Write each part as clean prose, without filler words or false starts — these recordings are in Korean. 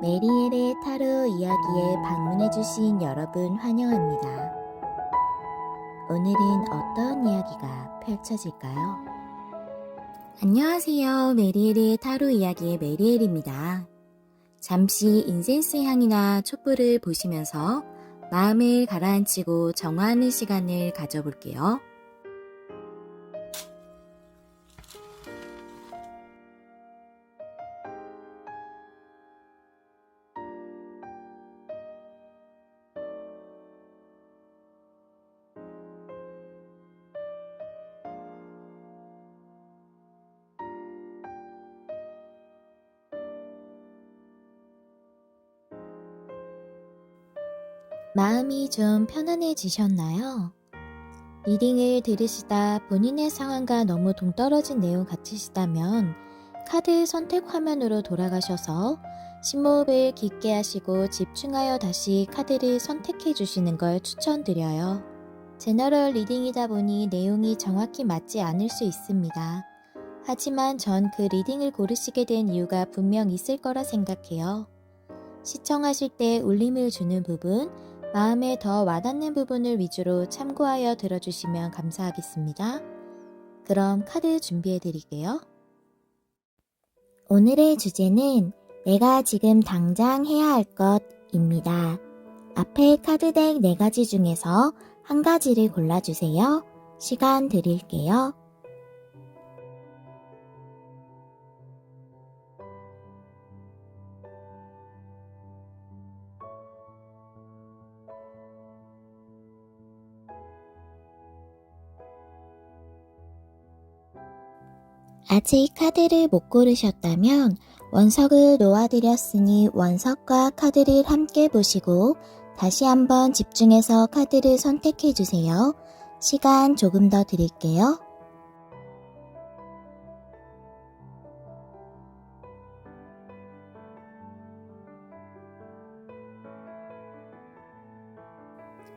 메리엘의 타로 이야기에 방문해주신 여러분 환영합니다. 오늘은 어떤 이야기가 펼쳐질까요? 안녕하세요. 메리엘의 타로 이야기의 메리엘입니다. 잠시 인센스 향이나 촛불을 보시면서 마음을 가라앉히고 정화하는 시간을 가져볼게요. 마음이 좀 편안해지셨나요? 리딩을 들으시다 본인의 상황과 너무 동떨어진 내용 같으시다면 카드 선택 화면으로 돌아가셔서 심호흡을 깊게 하시고 집중하여 다시 카드를 선택해 주시는 걸 추천드려요. 제너럴 리딩이다 보니 내용이 정확히 맞지 않을 수 있습니다. 하지만 전 그 리딩을 고르시게 된 이유가 분명 있을 거라 생각해요. 시청하실 때 울림을 주는 부분, 마음에 더 와닿는 부분을 위주로 참고하여 들어주시면 감사하겠습니다. 그럼 카드 준비해 드릴게요. 오늘의 주제는 내가 지금 당장 해야 할 것입니다. 앞에 카드덱 4가지 중에서 한 가지를 골라주세요. 시간 드릴게요. 아직 카드를 못 고르셨다면 원석을 놓아드렸으니 원석과 카드를 함께 보시고 다시 한번 집중해서 카드를 선택해 주세요. 시간 조금 더 드릴게요.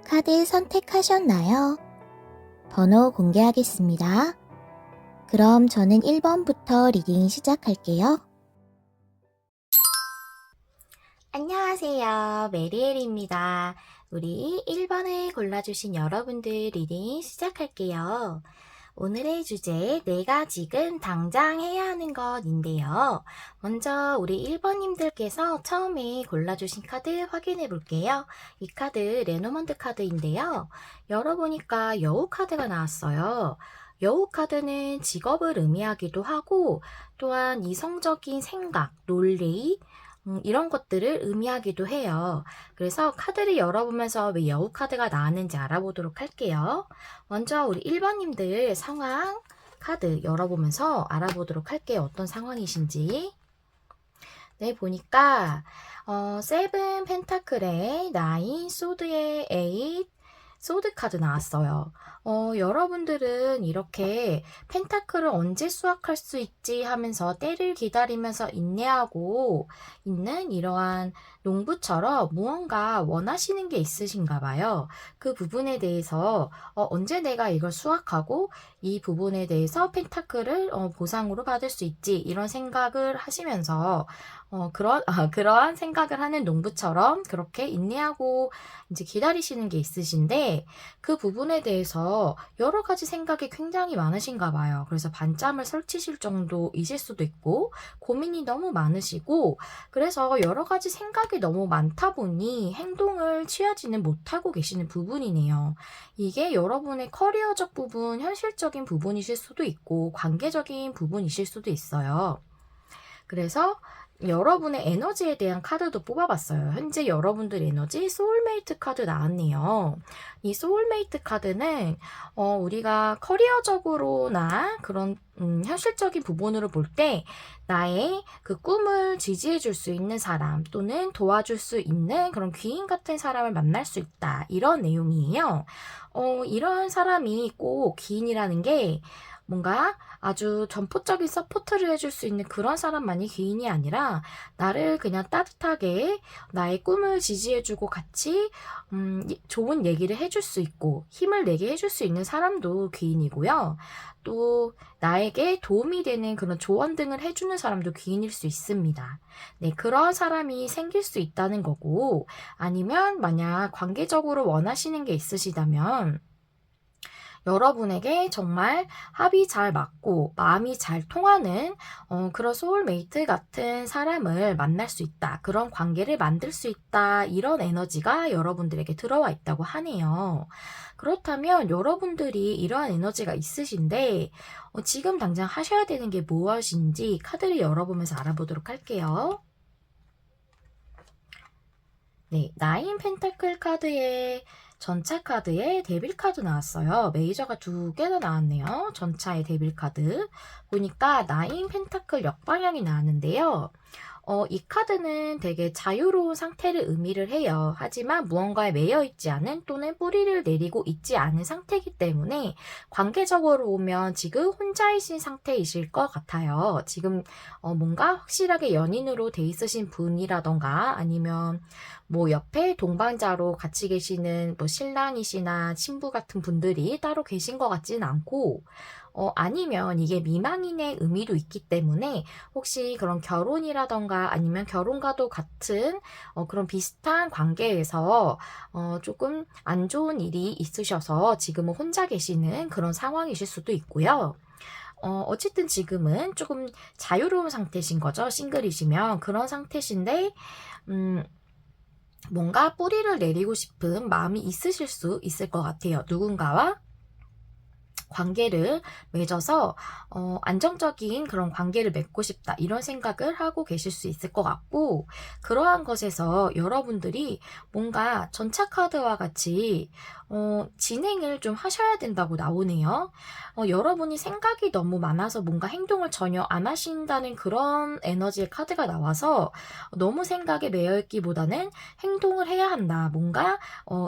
카드 선택하셨나요? 번호 공개하겠습니다. 그럼 저는 1번부터 리딩 시작할게요. 안녕하세요. 메리엘입니다. 우리 1번을 골라주신 여러분들 리딩 시작할게요. 오늘의 주제, 내가 지금 당장 해야 하는 것인데요. 먼저 우리 1번님들께서 처음에 골라주신 카드 확인해 볼게요. 이 카드 레노먼드 카드인데요. 열어보니까 여우 카드가 나왔어요. 여우 카드는 직업을 의미하기도 하고 또한 이성적인 생각, 논리, 이런 것들을 의미하기도 해요. 그래서 카드를 열어보면서 왜 여우 카드가 나왔는지 알아보도록 할게요. 먼저 우리 1번님들 상황 카드 열어보면서 알아보도록 할게요. 어떤 상황이신지. 네, 보니까 세븐 펜타클의 9, 소드의 8, 소드 카드 나왔어요. 여러분들은 이렇게 펜타클을 언제 수확할 수 있지 하면서 때를 기다리면서 인내하고 있는 이러한 농부처럼 무언가 원하시는 게 있으신가 봐요. 그 부분에 대해서 언제 내가 이걸 수확하고 이 부분에 대해서 펜타클을 보상으로 받을 수 있지 이런 생각을 하시면서 그러한 생각을 하는 농부처럼 그렇게 인내하고 이제 기다리시는 게 있으신데 그 부분에 대해서 여러 가지 생각이 굉장히 많으신가 봐요. 그래서 반짬을 설치실 정도이실 수도 있고 고민이 너무 많으시고 그래서 여러 가지 생각이 너무 많다 보니 행동을 취하지는 못하고 계시는 부분이네요. 이게 여러분의 커리어적 부분, 현실적인 부분이실 수도 있고 관계적인 부분이실 수도 있어요. 그래서 여러분의 에너지에 대한 카드도 뽑아봤어요. 현재 여러분들 에너지 소울메이트 카드 나왔네요. 이 소울메이트 카드는 우리가 커리어적으로나 그런 현실적인 부분으로 볼 때 나의 그 꿈을 지지해 줄 수 있는 사람 또는 도와줄 수 있는 그런 귀인 같은 사람을 만날 수 있다. 이런 내용이에요. 이런 사람이 꼭 귀인이라는 게 뭔가 아주 전폭적인 서포트를 해줄 수 있는 그런 사람만이 귀인이 아니라 나를 그냥 따뜻하게 나의 꿈을 지지해주고 같이 좋은 얘기를 해줄 수 있고 힘을 내게 해줄 수 있는 사람도 귀인이고요. 또 나에게 도움이 되는 그런 조언 등을 해주는 사람도 귀인일 수 있습니다. 네, 그런 사람이 생길 수 있다는 거고, 아니면 만약 관계적으로 원하시는 게 있으시다면 여러분에게 정말 합이 잘 맞고 마음이 잘 통하는 그런 소울메이트 같은 사람을 만날 수 있다. 그런 관계를 만들 수 있다. 이런 에너지가 여러분들에게 들어와 있다고 하네요. 그렇다면 여러분들이 이러한 에너지가 있으신데 지금 당장 하셔야 되는 게 무엇인지 카드를 열어보면서 알아보도록 할게요. 네, 나인 펜타클 카드에 전차 카드에 데빌 카드 나왔어요. 메이저가 두 개나 나왔네요. 전차의 데빌 카드. 보니까 나인 펜타클 역방향이 나왔는데요. 이 카드는 되게 자유로운 상태를 의미를 해요. 하지만 무언가에 매여 있지 않은 또는 뿌리를 내리고 있지 않은 상태이기 때문에 관계적으로 보면 지금 혼자이신 상태이실 것 같아요. 지금 뭔가 확실하게 연인으로 돼 있으신 분이라던가 아니면 뭐 옆에 동반자로 같이 계시는 뭐 신랑이시나 신부 같은 분들이 따로 계신 것 같지는 않고 아니면 이게 미망인의 의미도 있기 때문에 혹시 그런 결혼이라던가 아니면 결혼과도 같은 그런 비슷한 관계에서 조금 안 좋은 일이 있으셔서 지금은 혼자 계시는 그런 상황이실 수도 있고요. 어쨌든 지금은 조금 자유로운 상태신 거죠. 싱글이시면 그런 상태신데 뭔가 뿌리를 내리고 싶은 마음이 있으실 수 있을 것 같아요. 누군가와 관계를 맺어서 안정적인 그런 관계를 맺고 싶다 이런 생각을 하고 계실 수 있을 것 같고 그러한 것에서 여러분들이 뭔가 전차 카드와 같이 진행을 좀 하셔야 된다고 나오네요. 여러분이 생각이 너무 많아서 뭔가 행동을 전혀 안 하신다는 그런 에너지의 카드가 나와서 너무 생각에 매여있기보다는 행동을 해야 한다. 뭔가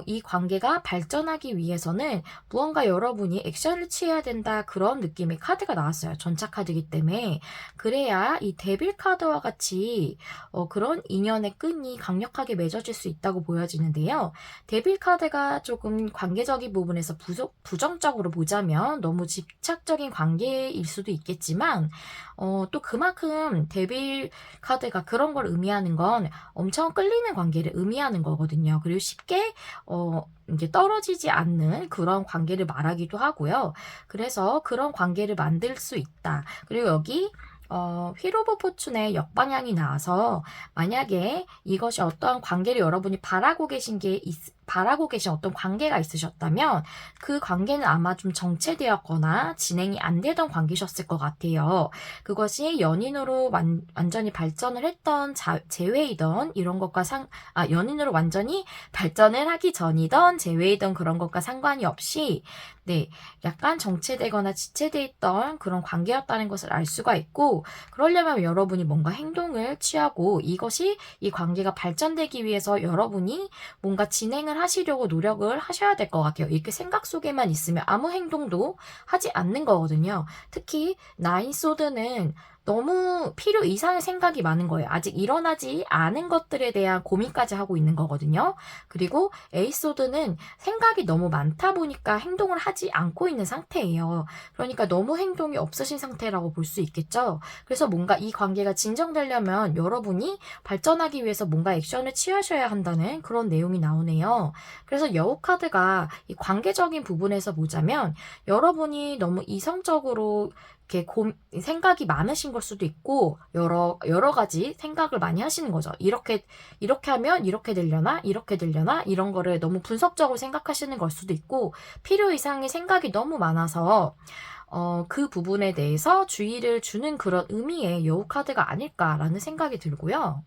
이 관계가 발전하기 위해서는 무언가 여러분이 액션을 취해야 된다. 그런 느낌의 카드가 나왔어요. 전차 카드이기 때문에. 그래야 이 데빌 카드와 같이 그런 인연의 끈이 강력하게 맺어질 수 있다고 보여지는데요. 데빌 카드가 조금 관계적인 부분에서 부정적으로 보자면 너무 집착적인 관계일 수도 있겠지만 또 그만큼 데빌 카드가 그런 걸 의미하는 건 엄청 끌리는 관계를 의미하는 거거든요. 그리고 쉽게 이제 떨어지지 않는 그런 관계를 말하기도 하고요. 그래서 그런 관계를 만들 수 있다. 그리고 여기 휠 오브 포춘의 역방향이 나와서 만약에 이것이 어떠한 관계를 여러분이 바라고 계신 어떤 관계가 있으셨다면 그 관계는 아마 좀 정체되었거나 진행이 안 되던 관계셨을 것 같아요. 그것이 연인으로 완전히 발전을 했던 재회이던 이런 것과 연인으로 완전히 발전을 하기 전이던 재회이던 그런 것과 상관이 없이 네, 약간 정체되거나 지체돼 있던 그런 관계였다는 것을 알 수가 있고 그러려면 여러분이 뭔가 행동을 취하고 이것이 이 관계가 발전되기 위해서 여러분이 뭔가 진행을 하시려고 노력을 하셔야 될 것 같아요. 이렇게 생각 속에만 있으면 아무 행동도 하지 않는 거거든요. 특히 나인 소드는 너무 필요 이상의 생각이 많은 거예요. 아직 일어나지 않은 것들에 대한 고민까지 하고 있는 거거든요. 그리고 에이소드는 생각이 너무 많다 보니까 행동을 하지 않고 있는 상태예요. 그러니까 너무 행동이 없으신 상태라고 볼 수 있겠죠. 그래서 뭔가 이 관계가 진정되려면 여러분이 발전하기 위해서 뭔가 액션을 취하셔야 한다는 그런 내용이 나오네요. 그래서 여우 카드가 이 관계적인 부분에서 보자면 여러분이 너무 이성적으로 이렇게 생각이 많으신 걸 수도 있고 여러 가지 생각을 많이 하시는 거죠. 이렇게 하면 이렇게 되려나 이런 거를 너무 분석적으로 생각하시는 걸 수도 있고 필요 이상의 생각이 너무 많아서 그 부분에 대해서 주의를 주는 그런 의미의 여우 카드가 아닐까라는 생각이 들고요.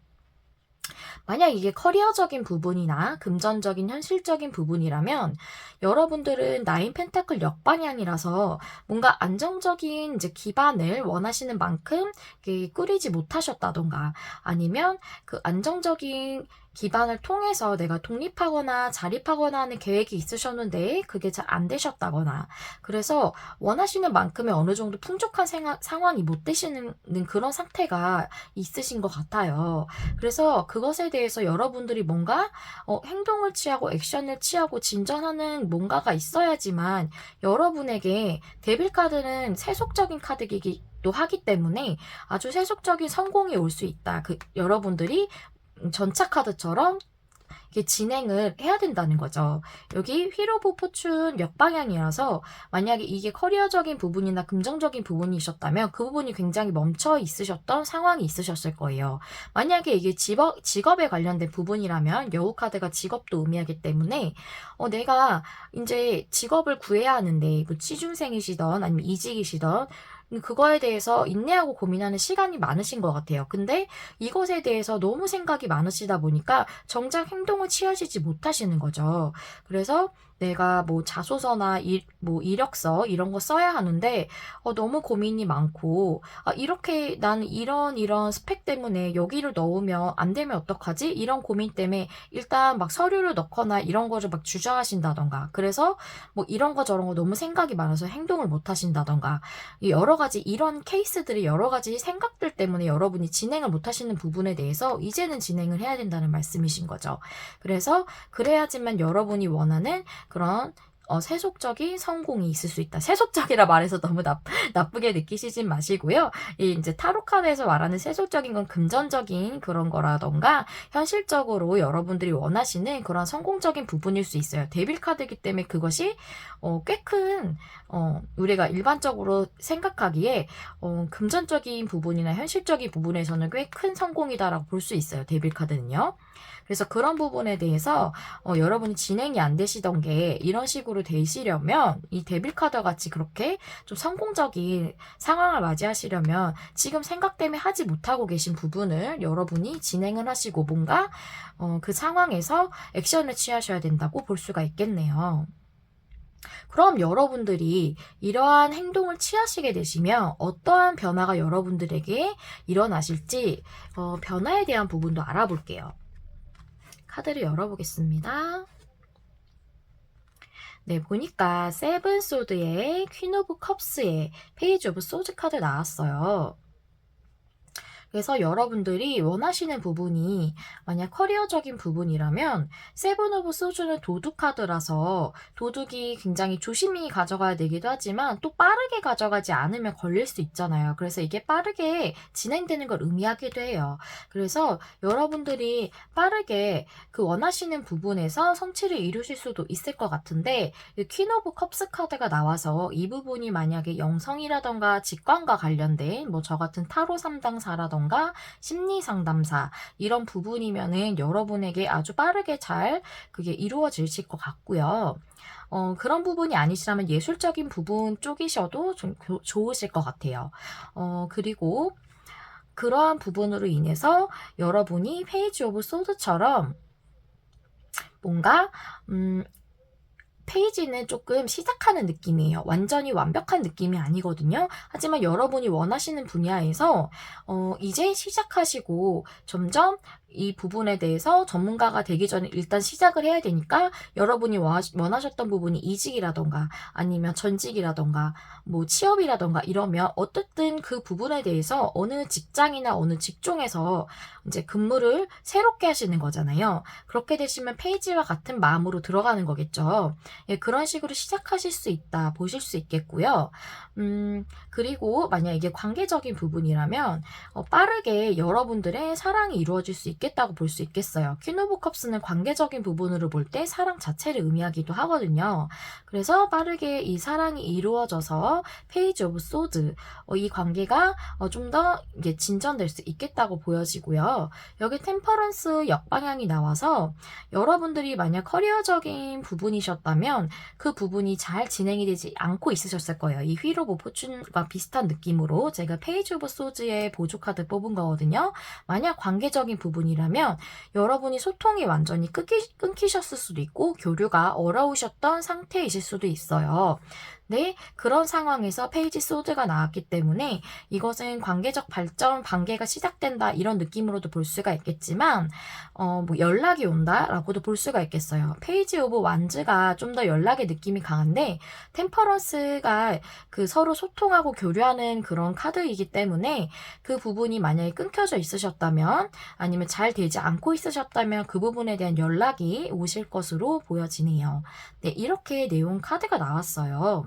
만약 이게 커리어적인 부분이나 금전적인 현실적인 부분이라면 여러분들은 나인 펜타클 역방향이라서 뭔가 안정적인 이제 기반을 원하시는 만큼 이렇게 꾸리지 못하셨다던가 아니면 그 안정적인 기반을 통해서 내가 독립하거나 자립하거나 하는 계획이 있으셨는데 그게 잘 안 되셨다거나 그래서 원하시는 만큼의 어느 정도 풍족한 상황이 못 되시는 그런 상태가 있으신 것 같아요. 그래서 그것에 대해서 여러분들이 뭔가 행동을 취하고 액션을 취하고 진전하는 뭔가가 있어야지만 여러분에게 데빌 카드는 세속적인 카드이기도 하기 때문에 아주 세속적인 성공이 올 수 있다. 여러분들이 전차 카드처럼 이게 진행을 해야 된다는 거죠. 여기 휠 오브 포춘 역방향이라서 만약에 이게 커리어적인 부분이나 금전적인 부분이셨다면 그 부분이 굉장히 멈춰 있으셨던 상황이 있으셨을 거예요. 만약에 이게 직업에 관련된 부분이라면 여우 카드가 직업도 의미하기 때문에 내가 이제 직업을 구해야 하는데 뭐 취준생이시던 아니면 이직이시던 그거에 대해서 인내하고 고민하는 시간이 많으신 것 같아요. 근데 이것에 대해서 너무 생각이 많으시다 보니까 정작 행동을 취하시지 못하시는 거죠. 그래서 내가 뭐 자소서나 뭐 이력서 이런 거 써야 하는데 너무 고민이 많고 이렇게 난 이런 스펙 때문에 여기를 넣으면 안 되면 어떡하지? 이런 고민 때문에 일단 막 서류를 넣거나 이런 거를 막 주저하신다던가 그래서 뭐 이런 거 저런 거 너무 생각이 많아서 행동을 못 하신다던가 여러 가지 이런 케이스들이 여러 가지 생각들 때문에 여러분이 진행을 못 하시는 부분에 대해서 이제는 진행을 해야 된다는 말씀이신 거죠. 그래서 그래야지만 여러분이 원하는 그런 세속적인 성공이 있을 수 있다. 세속적이라 말해서 너무 나쁘게 느끼시진 마시고요. 이제 타로 카드에서 말하는 세속적인 건 금전적인 그런 거라던가 현실적으로 여러분들이 원하시는 그런 성공적인 부분일 수 있어요. 데빌 카드이기 때문에 그것이 꽤 큰 우리가 일반적으로 생각하기에 금전적인 부분이나 현실적인 부분에서는 꽤 큰 성공이다라고 볼 수 있어요. 데빌 카드는요. 그래서 그런 부분에 대해서 여러분이 진행이 안 되시던 게 이런 식으로 되시려면 이 데빌 카드 같이 그렇게 좀 성공적인 상황을 맞이하시려면 지금 생각 때문에 하지 못하고 계신 부분을 여러분이 진행을 하시고 뭔가 그 상황에서 액션을 취하셔야 된다고 볼 수가 있겠네요. 그럼 여러분들이 이러한 행동을 취하시게 되시면 어떠한 변화가 여러분들에게 일어나실지 변화에 대한 부분도 알아볼게요. 카드를 열어보겠습니다. 네, 보니까 세븐 소드의 퀸 오브 컵스의 페이지 오브 소드 카드 나왔어요. 그래서 여러분들이 원하시는 부분이 만약 커리어적인 부분이라면 세븐 오브 소주는 도둑 카드라서 도둑이 굉장히 조심히 가져가야 되기도 하지만 또 빠르게 가져가지 않으면 걸릴 수 있잖아요. 그래서 이게 빠르게 진행되는 걸 의미하기도 해요. 그래서 여러분들이 빠르게 그 원하시는 부분에서 성취를 이루실 수도 있을 것 같은데 퀸 오브 컵스 카드가 나와서 이 부분이 만약에 영성이라던가 직관과 관련된 뭐 저 같은 타로 3당사라던가 심리 상담사 이런 부분이면은 여러분에게 아주 빠르게 잘 그게 이루어지실 것 같고요. 그런 부분이 아니시라면 예술적인 부분 쪽이셔도 좀 좋으실 것 같아요. 그리고 그러한 부분으로 인해서 여러분이 페이지 오브 소드처럼 뭔가 페이지는 조금 시작하는 느낌이에요. 완전히 완벽한 느낌이 아니거든요. 하지만 여러분이 원하시는 분야에서 이제 시작하시고 점점 이 부분에 대해서 전문가가 되기 전에 일단 시작을 해야 되니까 여러분이 원하셨던 부분이 이직이라던가 아니면 전직이라던가 뭐 취업이라던가 이러면 어쨌든 그 부분에 대해서 어느 직장이나 어느 직종에서 이제 근무를 새롭게 하시는 거잖아요. 그렇게 되시면 페이지와 같은 마음으로 들어가는 거겠죠. 예, 그런 식으로 시작하실 수 있다 보실 수 있겠고요. 그리고 만약 이게 관계적인 부분이라면 빠르게 여러분들의 사랑이 이루어질 수 있겠다고 볼 수 있겠어요. 퀸 오브 컵스는 관계적인 부분으로 볼 때 사랑 자체를 의미하기도 하거든요. 그래서 빠르게 이 사랑이 이루어져서 페이지 오브 소드 이 관계가 좀 더 진전될 수 있겠다고 보여지고요. 여기 템퍼런스 역방향이 나와서 여러분들이 만약 커리어적인 부분이셨다면 있으셨다면 그 부분이 잘 진행이 되지 않고 있으셨을 거예요. 이 휠 오브 포춘과 비슷한 느낌으로 제가 페이지 오브 소즈의 보조 카드 뽑은 거거든요. 만약 관계적인 부분이라면 여러분이 소통이 완전히 끊기셨을 수도 있고 교류가 어려우셨던 상태이실 수도 있어요. 네, 그런 상황에서 페이지 소드가 나왔기 때문에 이것은 관계적 발전, 관계가 시작된다 이런 느낌으로도 볼 수가 있겠지만 뭐 연락이 온다라고도 볼 수가 있겠어요. 페이지 오브 완즈가 좀 더 연락의 느낌이 강한데 템퍼런스가 그 서로 소통하고 교류하는 그런 카드이기 때문에 그 부분이 만약에 끊겨져 있으셨다면 아니면 잘 되지 않고 있으셨다면 그 부분에 대한 연락이 오실 것으로 보여지네요. 네, 이렇게 내용 카드가 나왔어요.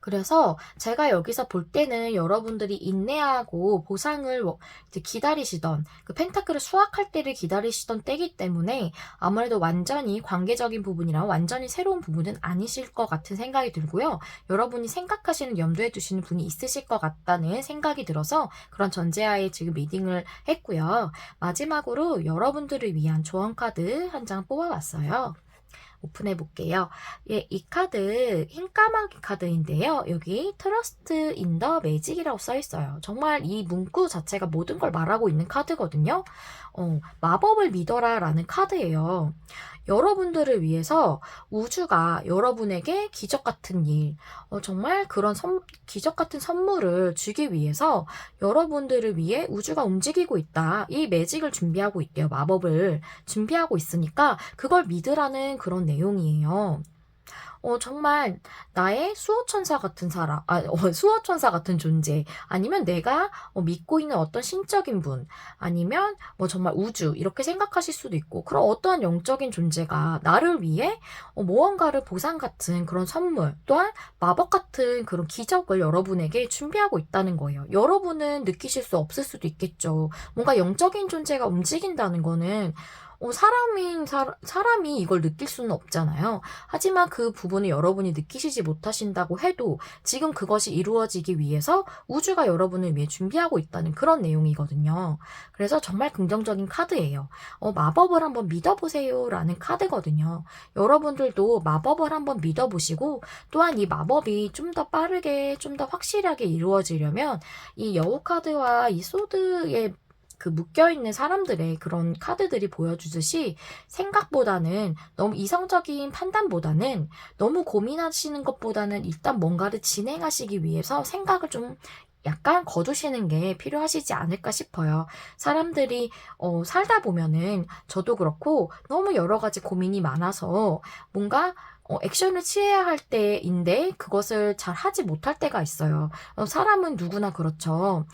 그래서 제가 여기서 볼 때는 여러분들이 인내하고 보상을 이제 기다리시던 그 펜타클을 수확할 때를 기다리시던 때이기 때문에 아무래도 완전히 관계적인 부분이랑 완전히 새로운 부분은 아니실 것 같은 생각이 들고요. 여러분이 생각하시는 염두에 두시는 분이 있으실 것 같다는 생각이 들어서 그런 전제하에 지금 리딩을 했고요. 마지막으로 여러분들을 위한 조언 카드 한 장 뽑아봤어요. 오픈해 볼게요. 예, 이 카드 흰 까마귀 카드인데요. 여기 트러스트 인 더 매직이라고 써 있어요. 정말 이 문구 자체가 모든 걸 말하고 있는 카드거든요. 마법을 믿어라 라는 카드예요. 여러분들을 위해서 우주가 여러분에게 기적 같은 일, 정말 그런 기적 같은 선물을 주기 위해서 여러분들을 위해 우주가 움직이고 있다. 이 매직을 준비하고 있대요. 마법을 준비하고 있으니까 그걸 믿으라는 그런 내용이에요. 정말 나의 수호천사 같은 사람, 수호천사 같은 존재, 아니면 내가 믿고 있는 어떤 신적인 분, 아니면 뭐 정말 우주, 이렇게 생각하실 수도 있고, 그런 어떠한 영적인 존재가 나를 위해 무언가를 보상 같은 그런 선물, 또한 마법 같은 그런 기적을 여러분에게 준비하고 있다는 거예요. 여러분은 느끼실 수 없을 수도 있겠죠. 뭔가 영적인 존재가 움직인다는 거는 사람이 이걸 느낄 수는 없잖아요. 하지만 그 부분을 여러분이 느끼시지 못하신다고 해도 지금 그것이 이루어지기 위해서 우주가 여러분을 위해 준비하고 있다는 그런 내용이거든요. 그래서 정말 긍정적인 카드예요. 마법을 한번 믿어보세요 라는 카드거든요. 여러분들도 마법을 한번 믿어보시고 또한 이 마법이 좀 더 빠르게 좀 더 확실하게 이루어지려면 이 여우 카드와 이 소드의 그 묶여있는 사람들의 그런 카드들이 보여주듯이 생각보다는 너무 이성적인 판단보다는 너무 고민하시는 것보다는 일단 뭔가를 진행하시기 위해서 생각을 좀 약간 거두시는 게 필요하시지 않을까 싶어요. 사람들이 살다 보면은 저도 그렇고 너무 여러 가지 고민이 많아서 뭔가 액션을 취해야 할 때인데 그것을 잘 하지 못할 때가 있어요. 사람은 누구나 그렇죠.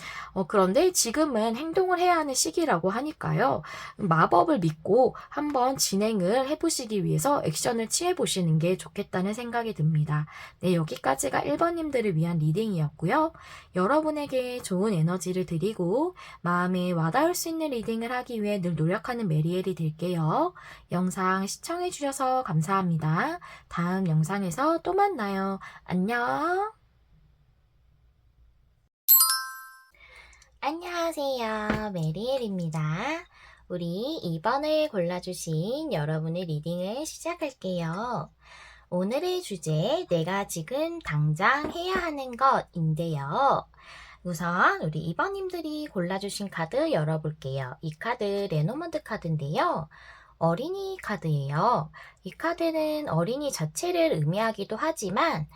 그런데 지금은 행동을 해야 하는 시기라고 하니까요. 마법을 믿고 한번 진행을 해보시기 위해서 액션을 취해보시는 게 좋겠다는 생각이 듭니다. 네, 여기까지가 1번님들을 위한 리딩이었고요. 여러분에게 좋은 에너지를 드리고 마음에 와닿을 수 있는 리딩을 하기 위해 늘 노력하는 메리엘이 될게요. 영상 시청해주셔서 감사합니다. 다음 영상에서 또 만나요. 안녕. 안녕하세요. 메리엘입니다. 우리 2번을 골라주신 여러분의 리딩을 시작할게요. 오늘의 주제, 내가 지금 당장 해야 하는 것인데요. 우선 우리 2번님들이 골라주신 카드 열어볼게요. 이 카드 레노먼드 카드인데요. 어린이 카드예요. 이 카드는 어린이 자체를 의미하기도 하지만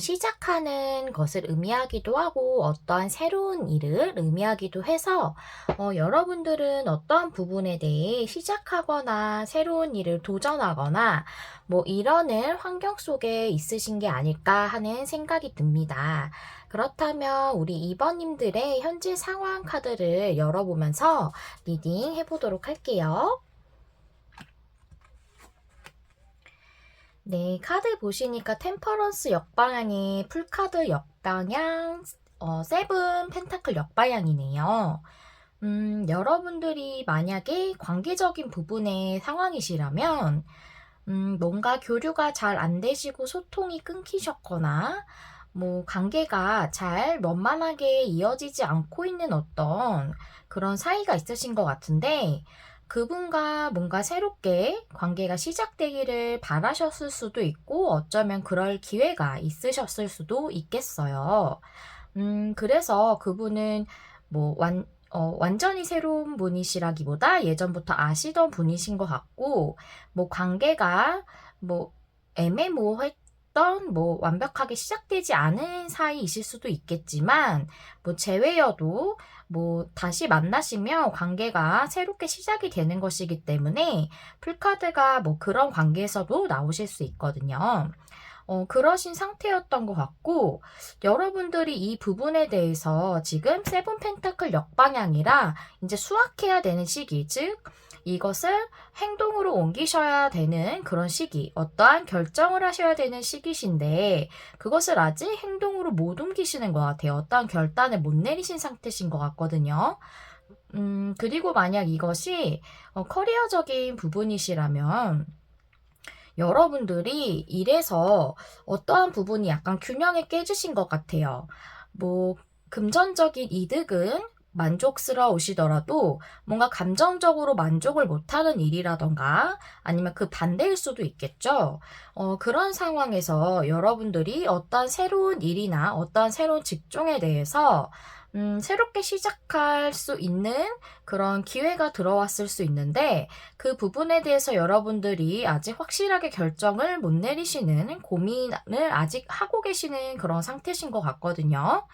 시작하는 것을 의미하기도 하고 어떠한 새로운 일을 의미하기도 해서 여러분들은 어떠한 부분에 대해 시작하거나 새로운 일을 도전하거나 뭐 이러는 환경 속에 있으신 게 아닐까 하는 생각이 듭니다. 그렇다면 우리 2번님들의 현재 상황 카드를 열어보면서 리딩 해보도록 할게요. 네, 카드 보시니까 템퍼런스 역방향에 풀카드 역방향, 세븐 펜타클 역방향이네요. 여러분들이 만약에 관계적인 부분의 상황이시라면, 뭔가 교류가 잘 안 되시고 소통이 끊기셨거나, 뭐, 관계가 잘 원만하게 이어지지 않고 있는 어떤 그런 사이가 있으신 것 같은데, 그분과 뭔가 새롭게 관계가 시작되기를 바라셨을 수도 있고, 어쩌면 그럴 기회가 있으셨을 수도 있겠어요. 그래서 그분은 뭐 완전히 새로운 분이시라기보다 예전부터 아시던 분이신 것 같고, 뭐 관계가 뭐 애매모호했던, 뭐 완벽하게 시작되지 않은 사이이실 수도 있겠지만, 뭐 제외여도 뭐 다시 만나시면 관계가 새롭게 시작이 되는 것이기 때문에 풀카드가 뭐 그런 관계에서도 나오실 수 있거든요. 그러신 상태였던 것 같고, 여러분들이 이 부분에 대해서 지금 세븐 펜타클 역방향이라 이제 수확해야 되는 시기, 즉 이것을 행동으로 옮기셔야 되는 그런 시기, 어떠한 결정을 하셔야 되는 시기신데, 그것을 아직 행동으로 못 옮기시는 것 같아요. 어떠한 결단을 못 내리신 상태신 것 같거든요. 그리고 만약 이것이 커리어적인 부분이시라면, 여러분들이 일에서 어떠한 부분이 약간 균형이 깨지신 것 같아요. 뭐, 금전적인 이득은 만족스러우시더라도 뭔가 감정적으로 만족을 못하는 일이라던가 아니면 그 반대일 수도 있겠죠. 그런 상황에서 여러분들이 어떠한 새로운 일이나 어떠한 새로운 직종에 대해서 새롭게 시작할 수 있는 그런 기회가 들어왔을 수 있는데, 그 부분에 대해서 여러분들이 아직 확실하게 결정을 못 내리시는 고민을 아직 하고 계시는 그런 상태신 것 같거든요.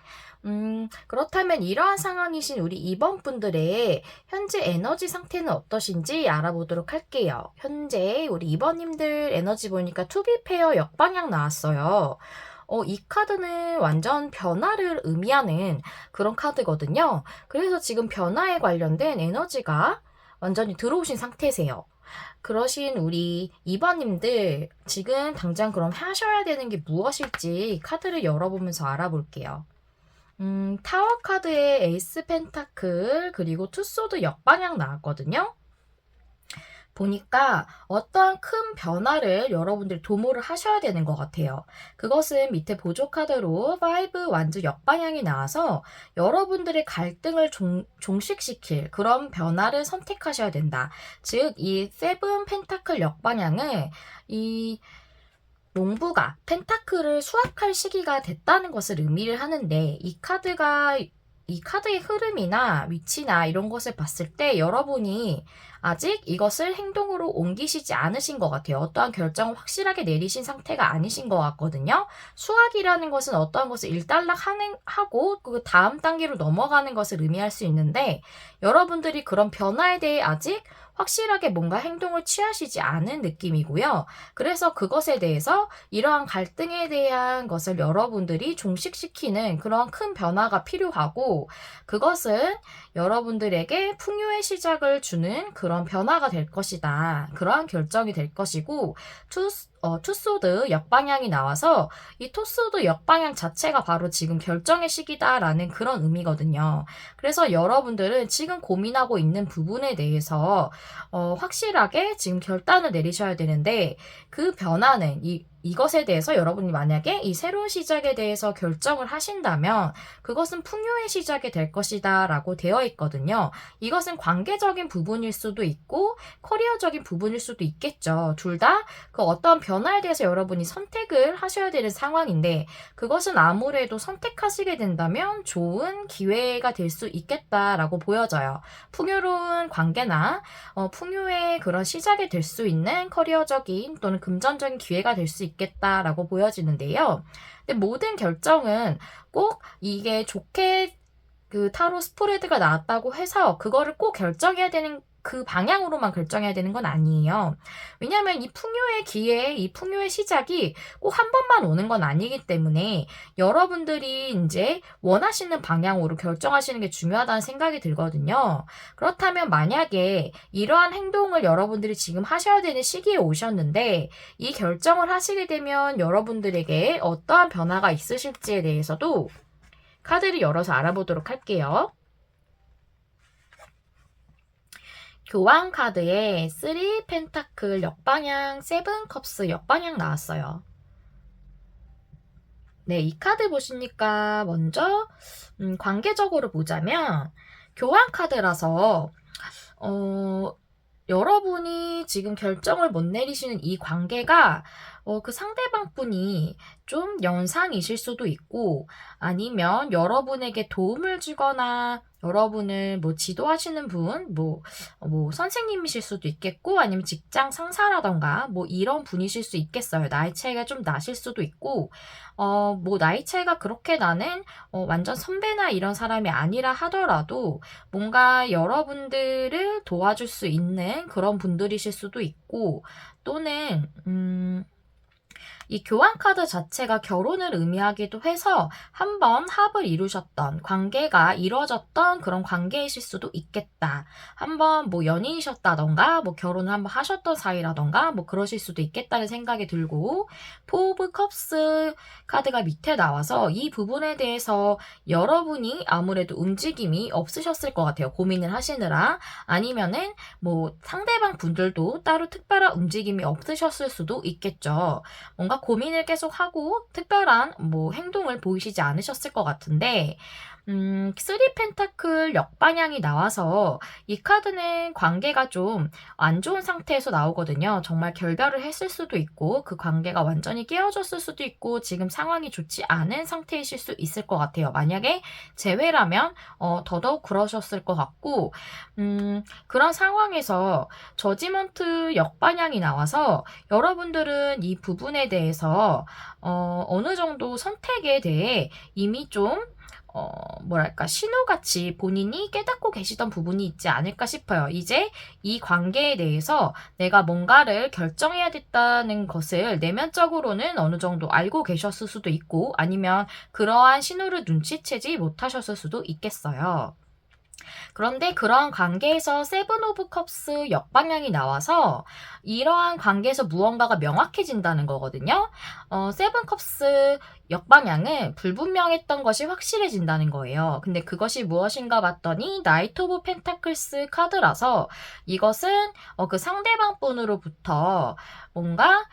그렇다면 이러한 상황이신 우리 2번 분들의 현재 에너지 상태는 어떠신지 알아보도록 할게요. 현재 우리 2번님들 에너지 보니까 투비 페어 역방향 나왔어요. 이 카드는 완전 변화를 의미하는 그런 카드거든요. 그래서 지금 변화에 관련된 에너지가 완전히 들어오신 상태세요. 그러신 우리 2번님들, 지금 당장 그럼 하셔야 되는 게 무엇일지 카드를 열어보면서 알아볼게요. 타워 카드에 에이스 펜타클, 그리고 투소드 역방향 나왔거든요. 보니까 어떠한 큰 변화를 여러분들이 도모를 하셔야 되는 것 같아요. 그것은 밑에 보조 카드로 5 완주 역방향이 나와서 여러분들의 갈등을 종식시킬 그런 변화를 선택하셔야 된다. 즉, 이 7 펜타클 역방향은 이 농부가 펜타클을 수확할 시기가 됐다는 것을 의미를 하는데, 이 카드의 흐름이나 위치나 이런 것을 봤을 때 여러분이 아직 이것을 행동으로 옮기시지 않으신 것 같아요. 어떠한 결정을 확실하게 내리신 상태가 아니신 것 같거든요. 수학이라는 것은 어떠한 것을 일단락하고 그 다음 단계로 넘어가는 것을 의미할 수 있는데, 여러분들이 그런 변화에 대해 아직 확실하게 뭔가 행동을 취하시지 않은 느낌이고요. 그래서 그것에 대해서 이러한 갈등에 대한 것을 여러분들이 종식시키는 그런 큰 변화가 필요하고, 그것은 여러분들에게 풍요의 시작을 주는 그런 변화가 될 것이다. 그러한 결정이 될 것이고, 투소드 역방향이 나와서 이 투소드 역방향 자체가 바로 지금 결정의 시기다라는 그런 의미거든요. 그래서 여러분들은 지금 고민하고 있는 부분에 대해서 확실하게 지금 결단을 내리셔야 되는데, 그 변화는 이것에 대해서 여러분이 만약에 이 새로운 시작에 대해서 결정을 하신다면 그것은 풍요의 시작이 될 것이다 라고 되어 있거든요. 이것은 관계적인 부분일 수도 있고 커리어적인 부분일 수도 있겠죠. 둘 다 그 어떤 변화에 대해서 여러분이 선택을 하셔야 되는 상황인데, 그것은 아무래도 선택하시게 된다면 좋은 기회가 될 수 있겠다라고 보여져요. 풍요로운 관계나 풍요의 그런 시작이 될 수 있는 커리어적인 또는 금전적인 기회가 될 수 있겠다라고 보여지는데요. 근데 모든 결정은 꼭 이게 좋게 그 타로 스프레드가 나왔다고 해서 그거를 꼭 결정해야 되는, 그 방향으로만 결정해야 되는 건 아니에요. 왜냐하면 이 풍요의 기회, 이 풍요의 시작이 꼭 한 번만 오는 건 아니기 때문에 여러분들이 이제 원하시는 방향으로 결정하시는 게 중요하다는 생각이 들거든요. 그렇다면 만약에 이러한 행동을 여러분들이 지금 하셔야 되는 시기에 오셨는데, 이 결정을 하시게 되면 여러분들에게 어떠한 변화가 있으실지에 대해서도 카드를 열어서 알아보도록 할게요. 교황 카드에 3 펜타클 역방향, 7 컵스 역방향 나왔어요. 네, 이 카드 보시니까 먼저 관계적으로 보자면 교황 카드라서 여러분이 지금 결정을 못 내리시는 이 관계가 그 상대방 분이 좀 연상이실 수도 있고 아니면 여러분에게 도움을 주거나 여러분을 뭐 지도하시는 분, 뭐 선생님이실 수도 있겠고 아니면 직장 상사라던가 뭐 이런 분이실 수 있겠어요. 나이 차이가 좀 나실 수도 있고 뭐 나이 차이가 그렇게 나는 완전 선배나 이런 사람이 아니라 하더라도 뭔가 여러분들을 도와줄 수 있는 그런 분들이실 수도 있고 또는 이 교환 카드 자체가 결혼을 의미하기도 해서 한번 합을 이루셨던 관계가 이루어졌던 그런 관계이실 수도 있겠다. 한번 뭐 연인이셨다던가 뭐 결혼을 한번 하셨던 사이라던가 뭐 그러실 수도 있겠다는 생각이 들고 포 오브 컵스 카드가 밑에 나와서 이 부분에 대해서 여러분이 아무래도 움직임이 없으셨을 것 같아요. 고민을 하시느라 아니면은 뭐 상대방 분들도 따로 특별한 움직임이 없으셨을 수도 있겠죠. 뭔가 고민을 계속 하고 특별한 뭐 행동을 보이시지 않으셨을 것 같은데 3 펜타클 역방향이 나와서 이 카드는 관계가 좀 안 좋은 상태에서 나오거든요. 정말 결별을 했을 수도 있고 그 관계가 완전히 깨어졌을 수도 있고 지금 상황이 좋지 않은 상태이실 수 있을 것 같아요. 만약에 재회라면 더더욱 그러셨을 것 같고 그런 상황에서 저지먼트 역방향이 나와서 여러분들은 이 부분에 대해서 어느 정도 선택에 대해 이미 좀 뭐랄까, 신호같이 본인이 깨닫고 계시던 부분이 있지 않을까 싶어요. 이제 이 관계에 대해서 내가 뭔가를 결정해야 됐다는 것을 내면적으로는 어느 정도 알고 계셨을 수도 있고, 아니면 그러한 신호를 눈치채지 못하셨을 수도 있겠어요. 그런데 그러한 관계에서 세븐 오브 컵스 역방향이 나와서 이러한 관계에서 무언가가 명확해진다는 거거든요. 세븐 컵스 역방향은 불분명했던 것이 확실해진다는 거예요. 근데 그것이 무엇인가 봤더니 나이트 오브 펜타클스 카드라서 이것은 그 상대방 분으로부터 뭔가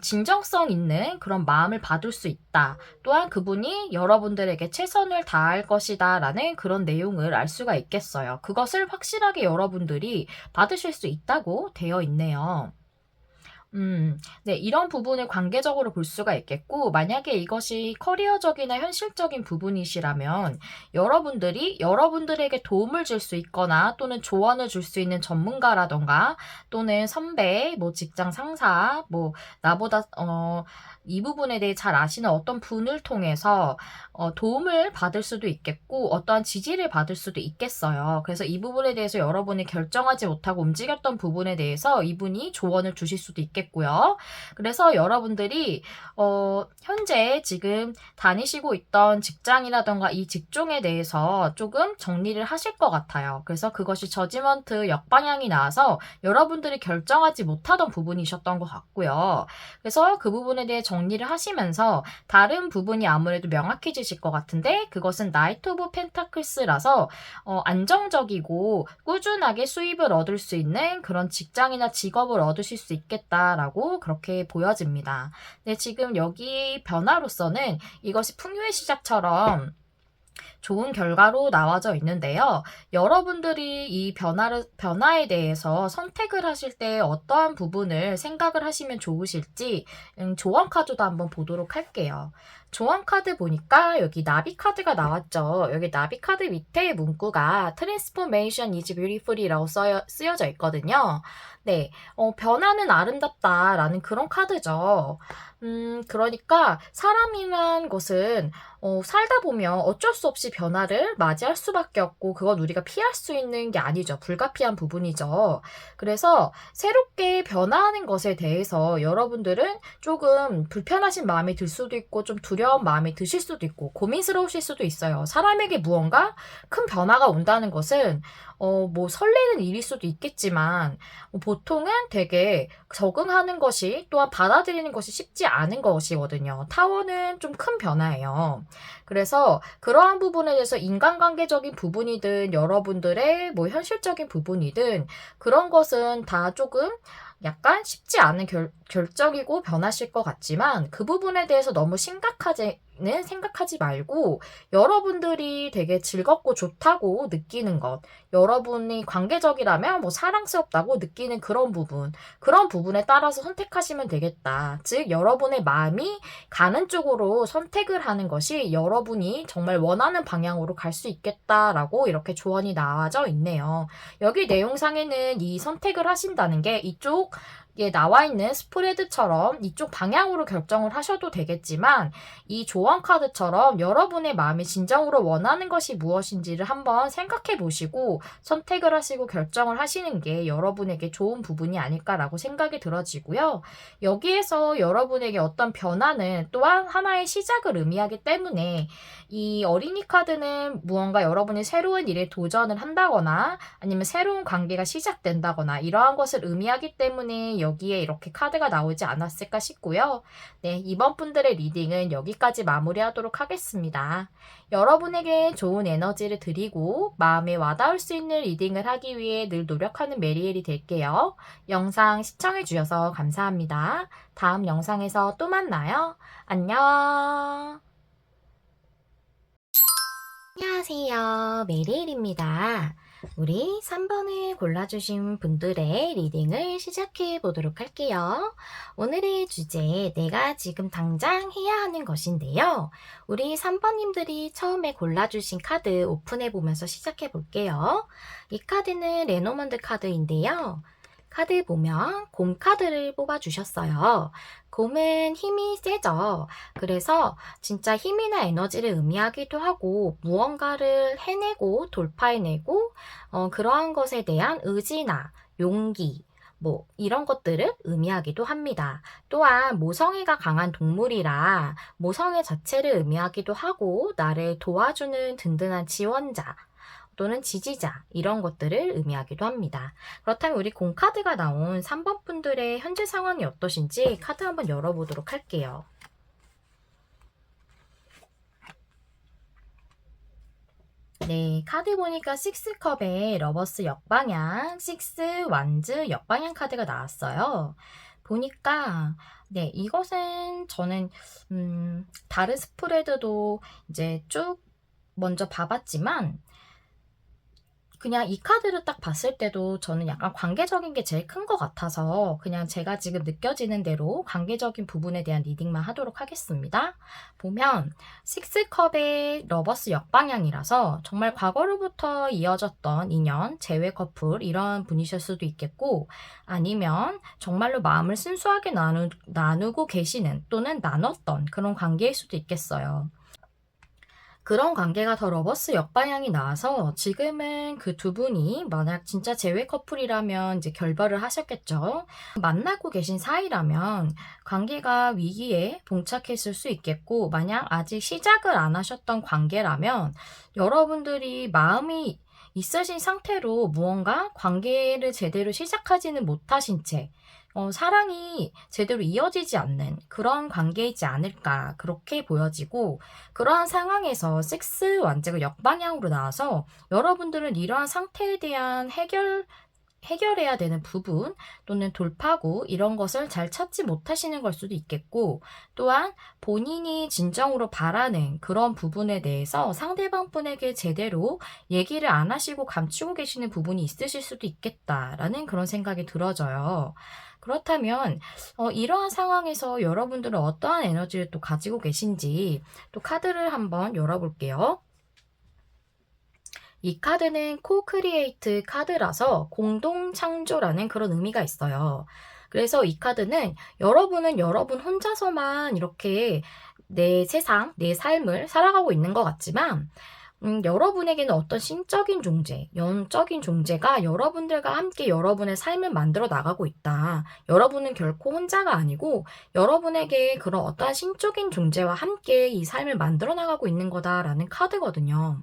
진정성 있는 그런 마음을 받을 수 있다. 또한 그분이 여러분들에게 최선을 다할 것이다 라는 그런 내용을 알 수가 있겠어요. 그것을 확실하게 여러분들이 받으실 수 있다고 되어 있네요. 네, 이런 부분을 관계적으로 볼 수가 있겠고, 만약에 이것이 커리어적이나 현실적인 부분이시라면, 여러분들이 여러분들에게 도움을 줄 수 있거나, 또는 조언을 줄 수 있는 전문가라던가, 또는 선배, 뭐 직장 상사, 뭐, 나보다, 이 부분에 대해 잘 아시는 어떤 분을 통해서 도움을 받을 수도 있겠고 어떠한 지지를 받을 수도 있겠어요. 그래서 이 부분에 대해서 여러분이 결정하지 못하고 움직였던 부분에 대해서 이분이 조언을 주실 수도 있겠고요. 그래서 여러분들이 현재 지금 다니시고 있던 직장이라던가 이 직종에 대해서 조금 정리를 하실 것 같아요. 그래서 그것이 저지먼트 역방향이 나와서 여러분들이 결정하지 못하던 부분이셨던 것 같고요. 그래서 그 부분에 대해 정리를 하시면서 다른 부분이 아무래도 명확해지실 것 같은데 그것은 나이트 오브 펜타클스라서 안정적이고 꾸준하게 수입을 얻을 수 있는 그런 직장이나 직업을 얻으실 수 있겠다라고 그렇게 보여집니다. 근데 지금 여기 변화로서는 이것이 풍요의 시작처럼 좋은 결과로 나와져 있는데요. 여러분들이 이 변화에 대해서 선택을 하실 때 어떠한 부분을 생각을 하시면 좋으실지 조언 카드도 한번 보도록 할게요. 조언 카드 보니까 여기 나비 카드가 나왔죠. 여기 나비 카드 밑에 문구가 Transformation is beautiful이라고 쓰여져 있거든요. 네, 변화는 아름답다라는 그런 카드죠. 그러니까 사람이란 것은 살다 보면 어쩔 수 없이 변화를 맞이할 수밖에 없고 그건 우리가 피할 수 있는 게 아니죠. 불가피한 부분이죠. 그래서 새롭게 변화하는 것에 대해서 여러분들은 조금 불편하신 마음이 들 수도 있고 좀 두려운 마음이 드실 수도 있고 고민스러우실 수도 있어요. 사람에게 무언가 큰 변화가 온다는 것은 뭐 설레는 일일 수도 있겠지만 보통은 되게 적응하는 것이 또한 받아들이는 것이 쉽지 않은 것이거든요. 타워는 좀 큰 변화예요. 그래서 그러한 부분에 대해서 인간관계적인 부분이든 여러분들의 뭐 현실적인 부분이든 그런 것은 다 조금 약간 쉽지 않은 결정이고 변하실 것 같지만 그 부분에 대해서 너무 심각하지 것까지는 생각하지 말고 여러분들이 되게 즐겁고 좋다고 느끼는 것, 여러분이 관계적이라면 뭐 사랑스럽다고 느끼는 그런 부분에 따라서 선택하시면 되겠다. 즉, 여러분의 마음이 가는 쪽으로 선택을 하는 것이 여러분이 정말 원하는 방향으로 갈 수 있겠다라고 이렇게 조언이 나와져 있네요. 여기 내용상에는 이 선택을 하신다는 게 이쪽에 나와 있는 스프레드처럼 이쪽 방향으로 결정을 하셔도 되겠지만, 이 조언 카드처럼 여러분의 마음이 진정으로 원하는 것이 무엇인지를 한번 생각해 보시고 선택을 하시고 결정을 하시는 게 여러분에게 좋은 부분이 아닐까라고 생각이 들어지고요. 여기에서 여러분에게 어떤 변화는 또한 하나의 시작을 의미하기 때문에, 이 어린이 카드는 무언가 여러분이 새로운 일에 도전을 한다거나 아니면 새로운 관계가 시작된다거나 이러한 것을 의미하기 때문에 여기에 이렇게 카드가 나오지 않았을까 싶고요. 네, 이번 분들의 리딩은 여기까지 마무리하도록 하겠습니다. 여러분에게 좋은 에너지를 드리고 마음에 와닿을 수 있는 리딩을 하기 위해 늘 노력하는 메리엘이 될게요. 영상 시청해주셔서 감사합니다. 다음 영상에서 또 만나요. 안녕. 안녕하세요. 메리엘입니다. 우리 3번을 골라주신 분들의 리딩을 시작해 보도록 할게요. 오늘의 주제, 내가 지금 당장 해야 하는 것인데요. 우리 3번님들이 처음에 골라주신 카드 오픈해 보면서 시작해 볼게요. 이 카드는 레노먼드 카드인데요. 카드 보면 곰 카드를 뽑아주셨어요. 곰은 힘이 세죠. 그래서 진짜 힘이나 에너지를 의미하기도 하고 무언가를 해내고 돌파해내고 그러한 것에 대한 의지나 용기 뭐 이런 것들을 의미하기도 합니다. 또한 모성애가 강한 동물이라 모성애 자체를 의미하기도 하고 나를 도와주는 든든한 지원자 또는 지지자 이런 것들을 의미하기도 합니다. 그렇다면 우리 공카드가 나온 3번 분들의 현재 상황이 어떠신지 카드 한번 열어보도록 할게요. 네, 카드 보니까 6컵에 러버스 역방향, 6 완즈 역방향 카드가 나왔어요. 보니까 네, 이것은 저는 다른 스프레드도 이제 쭉 먼저 봐봤지만 그냥 이 카드를 딱 봤을 때도 저는 약간 관계적인 게 제일 큰 것 같아서 그냥 제가 지금 느껴지는 대로 관계적인 부분에 대한 리딩만 하도록 하겠습니다. 보면 6컵의 러버스 역방향이라서 정말 과거로부터 이어졌던 인연, 재회 커플 이런 분이실 수도 있겠고 아니면 정말로 마음을 순수하게 나누고 계시는 또는 나눴던 그런 관계일 수도 있겠어요. 그런 관계가 더 러버스 역방향이 나와서 지금은 그 두 분이 만약 진짜 재회 커플이라면 이제 결별을 하셨겠죠. 만나고 계신 사이라면 관계가 위기에 봉착했을 수 있겠고 만약 아직 시작을 안 하셨던 관계라면 여러분들이 마음이 있으신 상태로 무언가 관계를 제대로 시작하지는 못하신 채 사랑이 제대로 이어지지 않는 그런 관계이지 않을까 그렇게 보여지고 그러한 상황에서 섹스 완제가 역방향으로 나와서 여러분들은 이러한 상태에 대한 해결해야 되는 부분 또는 돌파구 이런 것을 잘 찾지 못하시는 걸 수도 있겠고 또한 본인이 진정으로 바라는 그런 부분에 대해서 상대방 분에게 제대로 얘기를 안 하시고 감추고 계시는 부분이 있으실 수도 있겠다라는 그런 생각이 들어져요. 그렇다면 이러한 상황에서 여러분들은 어떠한 에너지를 또 가지고 계신지 또 카드를 한번 열어볼게요. 이 카드는 코크리에이트 카드라서 공동 창조라는 그런 의미가 있어요. 그래서 이 카드는 여러분은 여러분 혼자서만 이렇게 내 세상, 내 삶을 살아가고 있는 것 같지만 여러분에게는 어떤 신적인 존재, 영적인 존재가 여러분들과 함께 여러분의 삶을 만들어 나가고 있다. 여러분은 결코 혼자가 아니고 여러분에게 그런 어떠한 신적인 존재와 함께 이 삶을 만들어 나가고 있는 거다라는 카드거든요.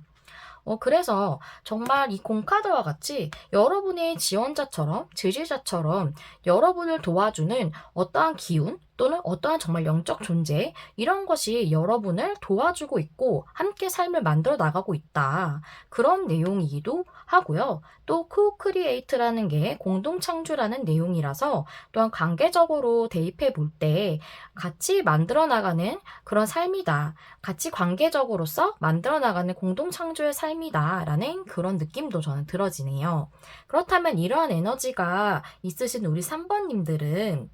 그래서 정말 이 공카드와 같이 여러분의 지원자처럼, 지지자처럼 여러분을 도와주는 어떠한 기운, 또는 어떠한 정말 영적 존재, 이런 것이 여러분을 도와주고 있고 함께 삶을 만들어 나가고 있다. 그런 내용이기도 하고요. 또 co-create라는 게 공동 창조라는 내용이라서 또한 관계적으로 대입해 볼 때 같이 만들어 나가는 그런 삶이다. 같이 관계적으로서 만들어 나가는 공동 창조의 삶이다라는 그런 느낌도 저는 들어지네요. 그렇다면 이러한 에너지가 있으신 우리 3번님들은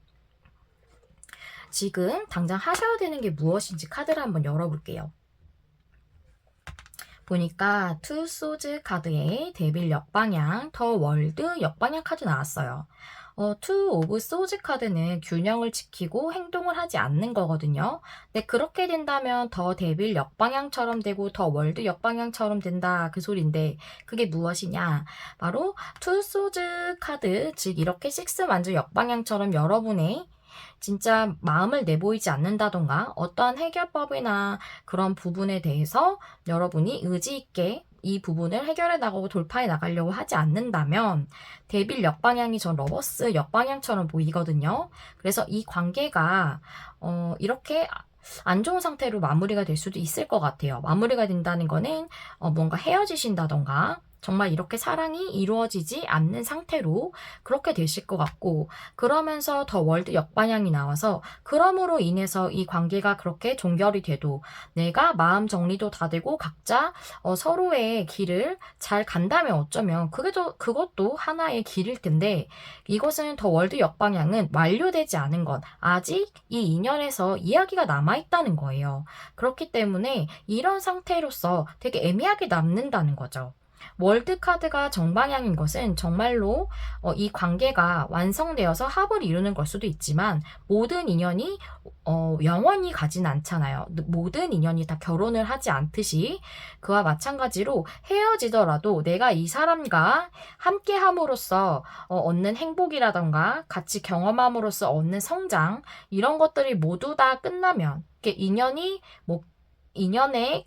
지금 당장 하셔야 되는 게 무엇인지 카드를 한번 열어볼게요. 보니까 투 소즈 카드에 데빌 역방향, 더 월드 역방향 카드 나왔어요. 투 오브 소즈 카드는 균형을 지키고 행동을 하지 않는 거거든요. 근데 그렇게 된다면 더 데빌 역방향처럼 되고 더 월드 역방향처럼 된다, 그 소린데 그게 무엇이냐? 바로 투 소즈 카드, 즉 이렇게 식스 완즈 역방향처럼 여러분의 진짜 마음을 내보이지 않는다던가 어떠한 해결법이나 그런 부분에 대해서 여러분이 의지 있게 이 부분을 해결해 나가고 돌파해 나가려고 하지 않는다면 데빌 역방향이 전 러버스 역방향처럼 보이거든요. 그래서 이 관계가 이렇게 안 좋은 상태로 마무리가 될 수도 있을 것 같아요. 마무리가 된다는 거는 뭔가 헤어지신다던가 정말 이렇게 사랑이 이루어지지 않는 상태로 그렇게 되실 것 같고, 그러면서 더 월드 역방향이 나와서 그럼으로 인해서 이 관계가 그렇게 종결이 돼도 내가 마음 정리도 다 되고 각자 서로의 길을 잘 간다면 어쩌면 그것도 하나의 길일 텐데, 이것은 더 월드 역방향은 완료되지 않은 것, 아직 이 인연에서 이야기가 남아있다는 거예요. 그렇기 때문에 이런 상태로서 되게 애매하게 남는다는 거죠. 월드 카드가 정방향인 것은 정말로 이 관계가 완성되어서 합을 이루는 걸 수도 있지만 모든 인연이 영원히 가진 않잖아요. 모든 인연이 다 결혼을 하지 않듯이 그와 마찬가지로 헤어지더라도 내가 이 사람과 함께 함으로써 얻는 행복이라던가 같이 경험함으로써 얻는 성장, 이런 것들이 모두 다 끝나면 인연의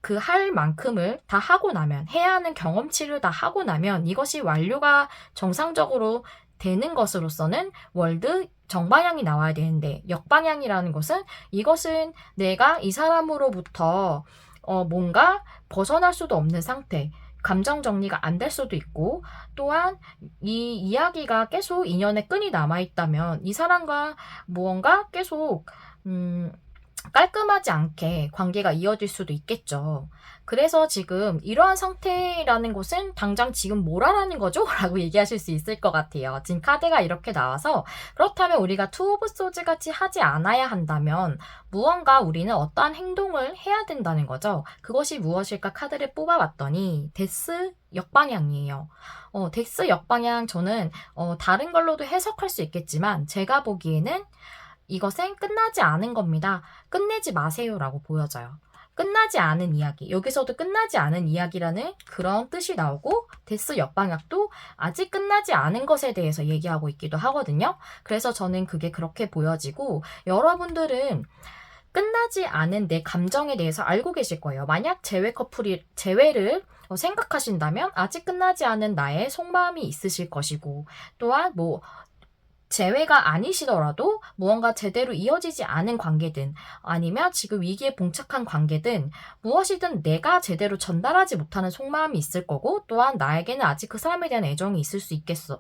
그 할 만큼을 다 하고 나면, 해야 하는 경험치를 다 하고 나면 이것이 완료가 정상적으로 되는 것으로서는 월드 정방향이 나와야 되는데, 역방향이라는 이것은 내가 이 사람으로부터 뭔가 벗어날 수도 없는 상태, 감정 정리가 안 될 수도 있고, 또한 이 이야기가 계속 인연의 끈이 남아있다면 이 사람과 무언가 계속 깔끔하지 않게 관계가 이어질 수도 있겠죠. 그래서 지금 이러한 상태라는 것은 당장 지금 뭘 하라는 거죠? 라고 얘기하실 수 있을 것 같아요. 지금 카드가 이렇게 나와서, 그렇다면 우리가 투 오브 소즈 같이 하지 않아야 한다면 무언가 우리는 어떠한 행동을 해야 된다는 거죠. 그것이 무엇일까 카드를 뽑아봤더니 데스 역방향이에요. 데스 역방향, 저는 다른 걸로도 해석할 수 있겠지만 제가 보기에는 이것은 끝나지 않은 겁니다. 끝내지 마세요라고 보여져요. 끝나지 않은 이야기. 여기서도 끝나지 않은 이야기라는 그런 뜻이 나오고, 데스 역방향도 아직 끝나지 않은 것에 대해서 얘기하고 있기도 하거든요. 그래서 저는 그게 그렇게 보여지고, 여러분들은 끝나지 않은 내 감정에 대해서 알고 계실 거예요. 만약 재회를 생각하신다면 아직 끝나지 않은 나의 속마음이 있으실 것이고, 또한 재회가 아니시더라도 무언가 제대로 이어지지 않은 관계든 아니면 지금 위기에 봉착한 관계든 무엇이든 내가 제대로 전달하지 못하는 속마음이 있을 거고, 또한 나에게는 아직 그 사람에 대한 애정이 있을 수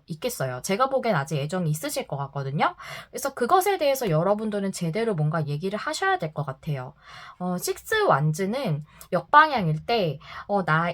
있겠어요. 제가 보기엔 아직 애정이 있으실 것 같거든요. 그래서 그것에 대해서 여러분들은 제대로 뭔가 얘기를 하셔야 될 것 같아요. 식스 완즈는 역방향일 때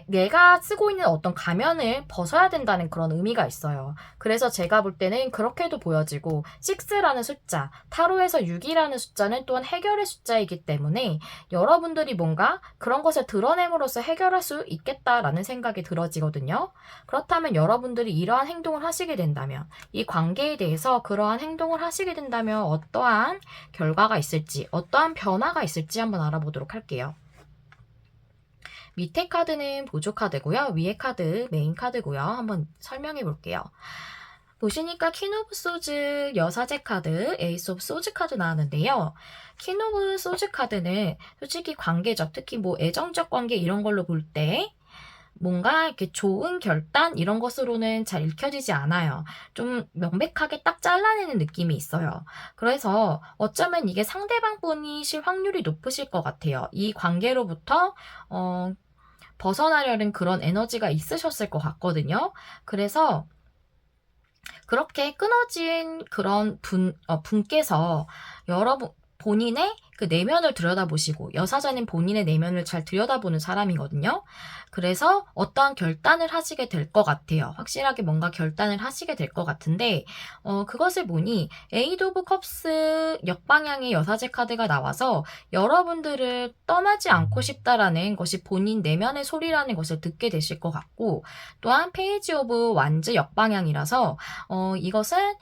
내가 쓰고 있는 어떤 가면을 벗어야 된다는 그런 의미가 있어요. 그래서 제가 볼 때는 그렇게도 보여지고, 6라는 숫자, 타로에서 6이라는 숫자는 또한 해결의 숫자이기 때문에 여러분들이 뭔가 그런 것을 드러냄으로써 해결할 수 있겠다라는 생각이 들어지거든요. 그렇다면 여러분들이 이러한 행동을 하시게 된다면, 이 관계에 대해서 그러한 행동을 하시게 된다면 어떠한 결과가 있을지, 어떠한 변화가 있을지 한번 알아보도록 할게요. 밑에 카드는 보조 카드고요. 위에 카드 메인 카드고요. 한번 설명해 볼게요. 보시니까 퀸 오브 소즈 여사제 카드, 에이스 오브 소즈 카드 나왔는데요. 퀸 오브 소즈 카드는 솔직히 관계적, 특히 애정적 관계 이런 걸로 볼 때 뭔가 이렇게 좋은 결단 이런 것으로는 잘 읽혀지지 않아요. 좀 명백하게 딱 잘라내는 느낌이 있어요. 그래서 어쩌면 이게 상대방 분이실 확률이 높으실 것 같아요. 이 관계로부터 벗어나려는 그런 에너지가 있으셨을 것 같거든요. 그래서 그렇게 끊어진 그런 분께서 여러분, 본인의 그 내면을 들여다보시고, 여사자는 본인의 내면을 잘 들여다보는 사람이거든요. 그래서 어떠한 결단을 하시게 될 것 같아요. 확실하게 뭔가 결단을 하시게 될 것 같은데, 그것을 보니, 에이드 오브 컵스 역방향의 여사제 카드가 나와서 여러분들을 떠나지 않고 싶다라는 것이 본인 내면의 소리라는 것을 듣게 되실 것 같고, 또한 페이지 오브 완즈 역방향이라서, 이것은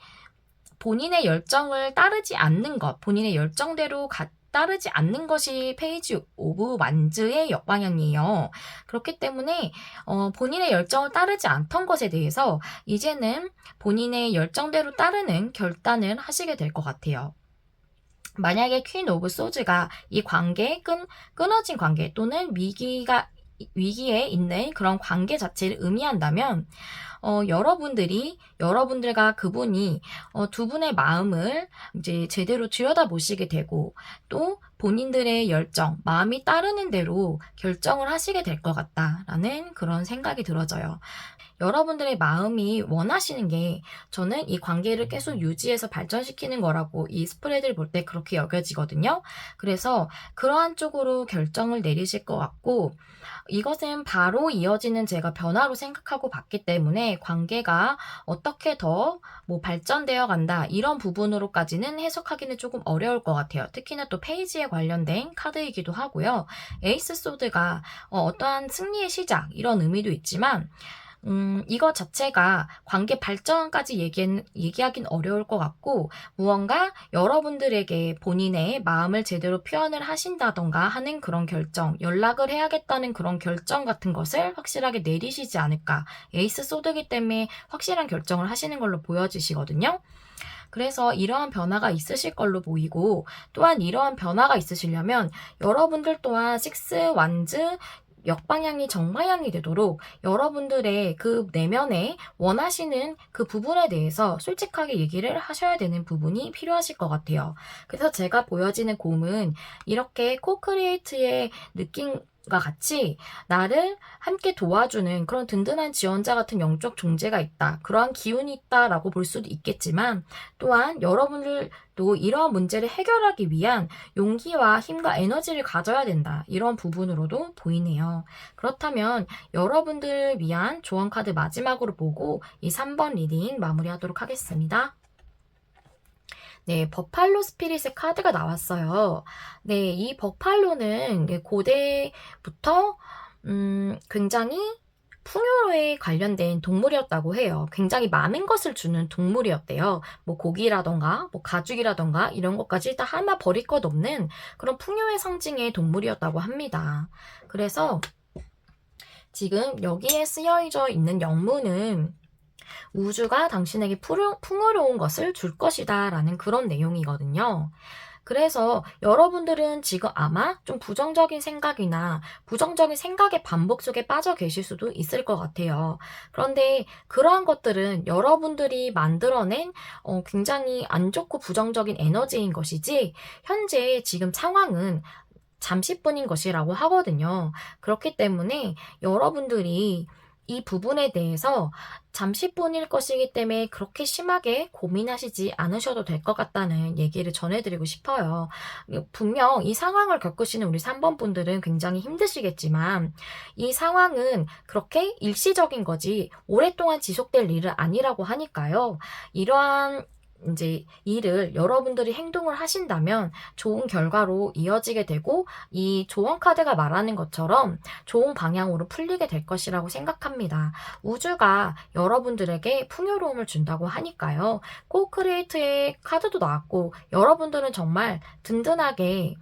본인의 열정을 따르지 않는 것, 본인의 열정대로 따르지 않는 것이 페이지 오브 완즈의 역방향이에요. 그렇기 때문에 본인의 열정을 따르지 않던 것에 대해서 이제는 본인의 열정대로 따르는 결단을 하시게 될 것 같아요. 만약에 퀸 오브 소즈가 이 관계에 끊어진 관계 또는 위기에 있는 그런 관계 자체를 의미한다면 여러분들과 그분이 두 분의 마음을 이제 제대로 들여다보시게 되고 또 본인들의 열정, 마음이 따르는 대로 결정을 하시게 될 것 같다라는 그런 생각이 들어져요. 여러분들의 마음이 원하시는 게 저는 이 관계를 계속 유지해서 발전시키는 거라고 이 스프레드를 볼 때 그렇게 여겨지거든요. 그래서 그러한 쪽으로 결정을 내리실 것 같고 이것은 바로 이어지는 제가 변화로 생각하고 봤기 때문에 관계가 어떻게 더 발전되어 간다 이런 부분으로까지는 해석하기는 조금 어려울 것 같아요. 특히나 또 페이지에 관련된 카드이기도 하고요. 에이스 소드가 어떠한 승리의 시작 이런 의미도 있지만 이것 자체가 관계 발전까지 얘기하긴 어려울 것 같고, 무언가 여러분들에게 본인의 마음을 제대로 표현을 하신다던가 하는 그런 결정, 연락을 해야겠다는 그런 결정 같은 것을 확실하게 내리시지 않을까. 에이스 소드기 때문에 확실한 결정을 하시는 걸로 보여지시거든요. 그래서 이러한 변화가 있으실 걸로 보이고, 또한 이러한 변화가 있으시려면 여러분들 또한 식스 완즈 역방향이 정방향이 되도록 여러분들의 그 내면에 원하시는 그 부분에 대해서 솔직하게 얘기를 하셔야 되는 부분이 필요하실 것 같아요. 그래서 제가 보여지는 곰은 이렇게 코크리에이트의 느낌과 같이 나를 함께 도와주는 그런 든든한 지원자 같은 영적 존재가 있다. 그러한 기운이 있다라고 볼 수도 있겠지만 또한 여러분들도 이러한 문제를 해결하기 위한 용기와 힘과 에너지를 가져야 된다. 이런 부분으로도 보이네요. 그렇다면 여러분들 위한 조언 카드 마지막으로 보고 이 3번 리딩 마무리하도록 하겠습니다. 네, 버팔로 스피릿의 카드가 나왔어요. 네, 이 버팔로는 고대부터 굉장히 풍요에 관련된 동물이었다고 해요. 굉장히 많은 것을 주는 동물이었대요. 고기라던가, 가죽이라던가 이런 것까지 다 하나 버릴 것 없는 그런 풍요의 상징의 동물이었다고 합니다. 그래서 지금 여기에 쓰여져 있는 영문은 우주가 당신에게 풍요로운 것을 줄 것이다 라는 그런 내용이거든요. 그래서 여러분들은 지금 아마 좀 부정적인 생각이나 부정적인 생각의 반복 속에 빠져 계실 수도 있을 것 같아요. 그런데 그러한 것들은 여러분들이 만들어낸 굉장히 안 좋고 부정적인 에너지인 것이지 현재 지금 상황은 잠시뿐인 것이라고 하거든요. 그렇기 때문에 여러분들이 이 부분에 대해서 잠시뿐일 것이기 때문에 그렇게 심하게 고민하시지 않으셔도 될 것 같다는 얘기를 전해드리고 싶어요. 분명 이 상황을 겪으시는 우리 3번 분들은 굉장히 힘드시겠지만 이 상황은 그렇게 일시적인 거지 오랫동안 지속될 일은 아니라고 하니까요. 이러한 이제 일을 여러분들이 행동을 하신다면 좋은 결과로 이어지게 되고 이 조언 카드가 말하는 것처럼 좋은 방향으로 풀리게 될 것이라고 생각합니다. 우주가 여러분들에게 풍요로움을 준다고 하니까요. 코크리에이트의 카드도 나왔고 여러분들은 정말 든든하게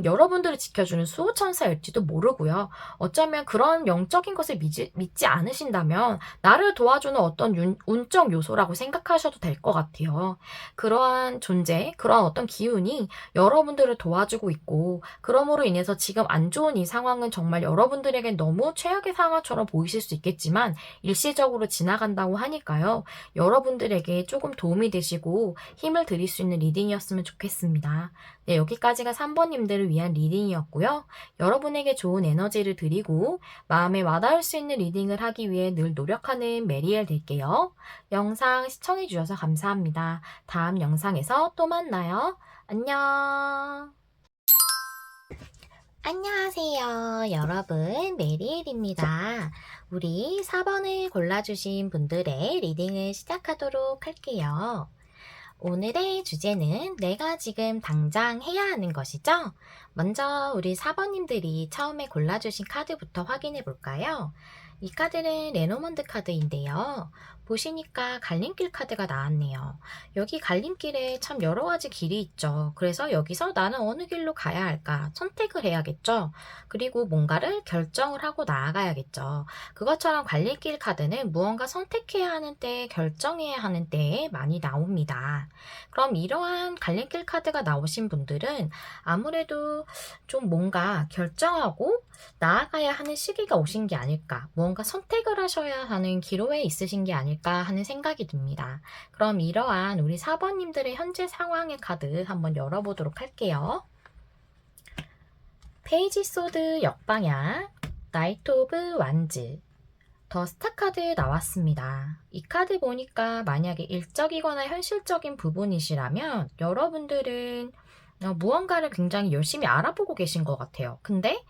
여러분들을 지켜주는 수호천사일지도 모르고요. 어쩌면 그런 영적인 것을 믿지 않으신다면 나를 도와주는 어떤 운적 요소라고 생각하셔도 될 것 같아요. 그러한 존재, 그러한 어떤 기운이 여러분들을 도와주고 있고, 그러므로 인해서 지금 안 좋은 이 상황은 정말 여러분들에겐 너무 최악의 상황처럼 보이실 수 있겠지만 일시적으로 지나간다고 하니까요. 여러분들에게 조금 도움이 되시고 힘을 드릴 수 있는 리딩이었으면 좋겠습니다. 네, 여기까지가 3번님들을 위한 리딩이었고요. 여러분에게 좋은 에너지를 드리고 마음에 와닿을 수 있는 리딩을 하기 위해 늘 노력하는 메리엘 될게요. 영상 시청해주셔서 감사합니다. 다음 영상에서 또 만나요. 안녕. 안녕하세요, 여러분. 메리엘입니다. 우리 4번을 골라주신 분들의 리딩을 시작하도록 할게요. 오늘의 주제는 내가 지금 당장 해야 하는 것이죠? 먼저 우리 4번님들이 처음에 골라주신 카드부터 확인해 볼까요? 이 카드는 레노먼드 카드인데요. 보시니까 갈림길 카드가 나왔네요. 여기 갈림길에 참 여러 가지 길이 있죠. 그래서 여기서 나는 어느 길로 가야 할까 선택을 해야겠죠. 그리고 뭔가를 결정을 하고 나아가야겠죠. 그것처럼 갈림길 카드는 무언가 선택해야 하는 때, 결정해야 하는 때에 많이 나옵니다. 그럼 이러한 갈림길 카드가 나오신 분들은 아무래도 좀 뭔가 결정하고 나아가야 하는 시기가 오신 게 아닐까, 무언가 선택을 하셔야 하는 기로에 있으신 게 아닐까 하는 생각이 듭니다. 그럼 이러한 우리 4번님들의 현재 상황의 카드 한번 열어보도록 할게요. 페이지 소드 역방향, 나이트 오브 완즈, 더 스타 카드 나왔습니다. 이 카드 보니까 만약에 일적이거나 현실적인 부분이시라면 여러분들은 무언가를 굉장히 열심히 알아보고 계신 것 같아요. 근데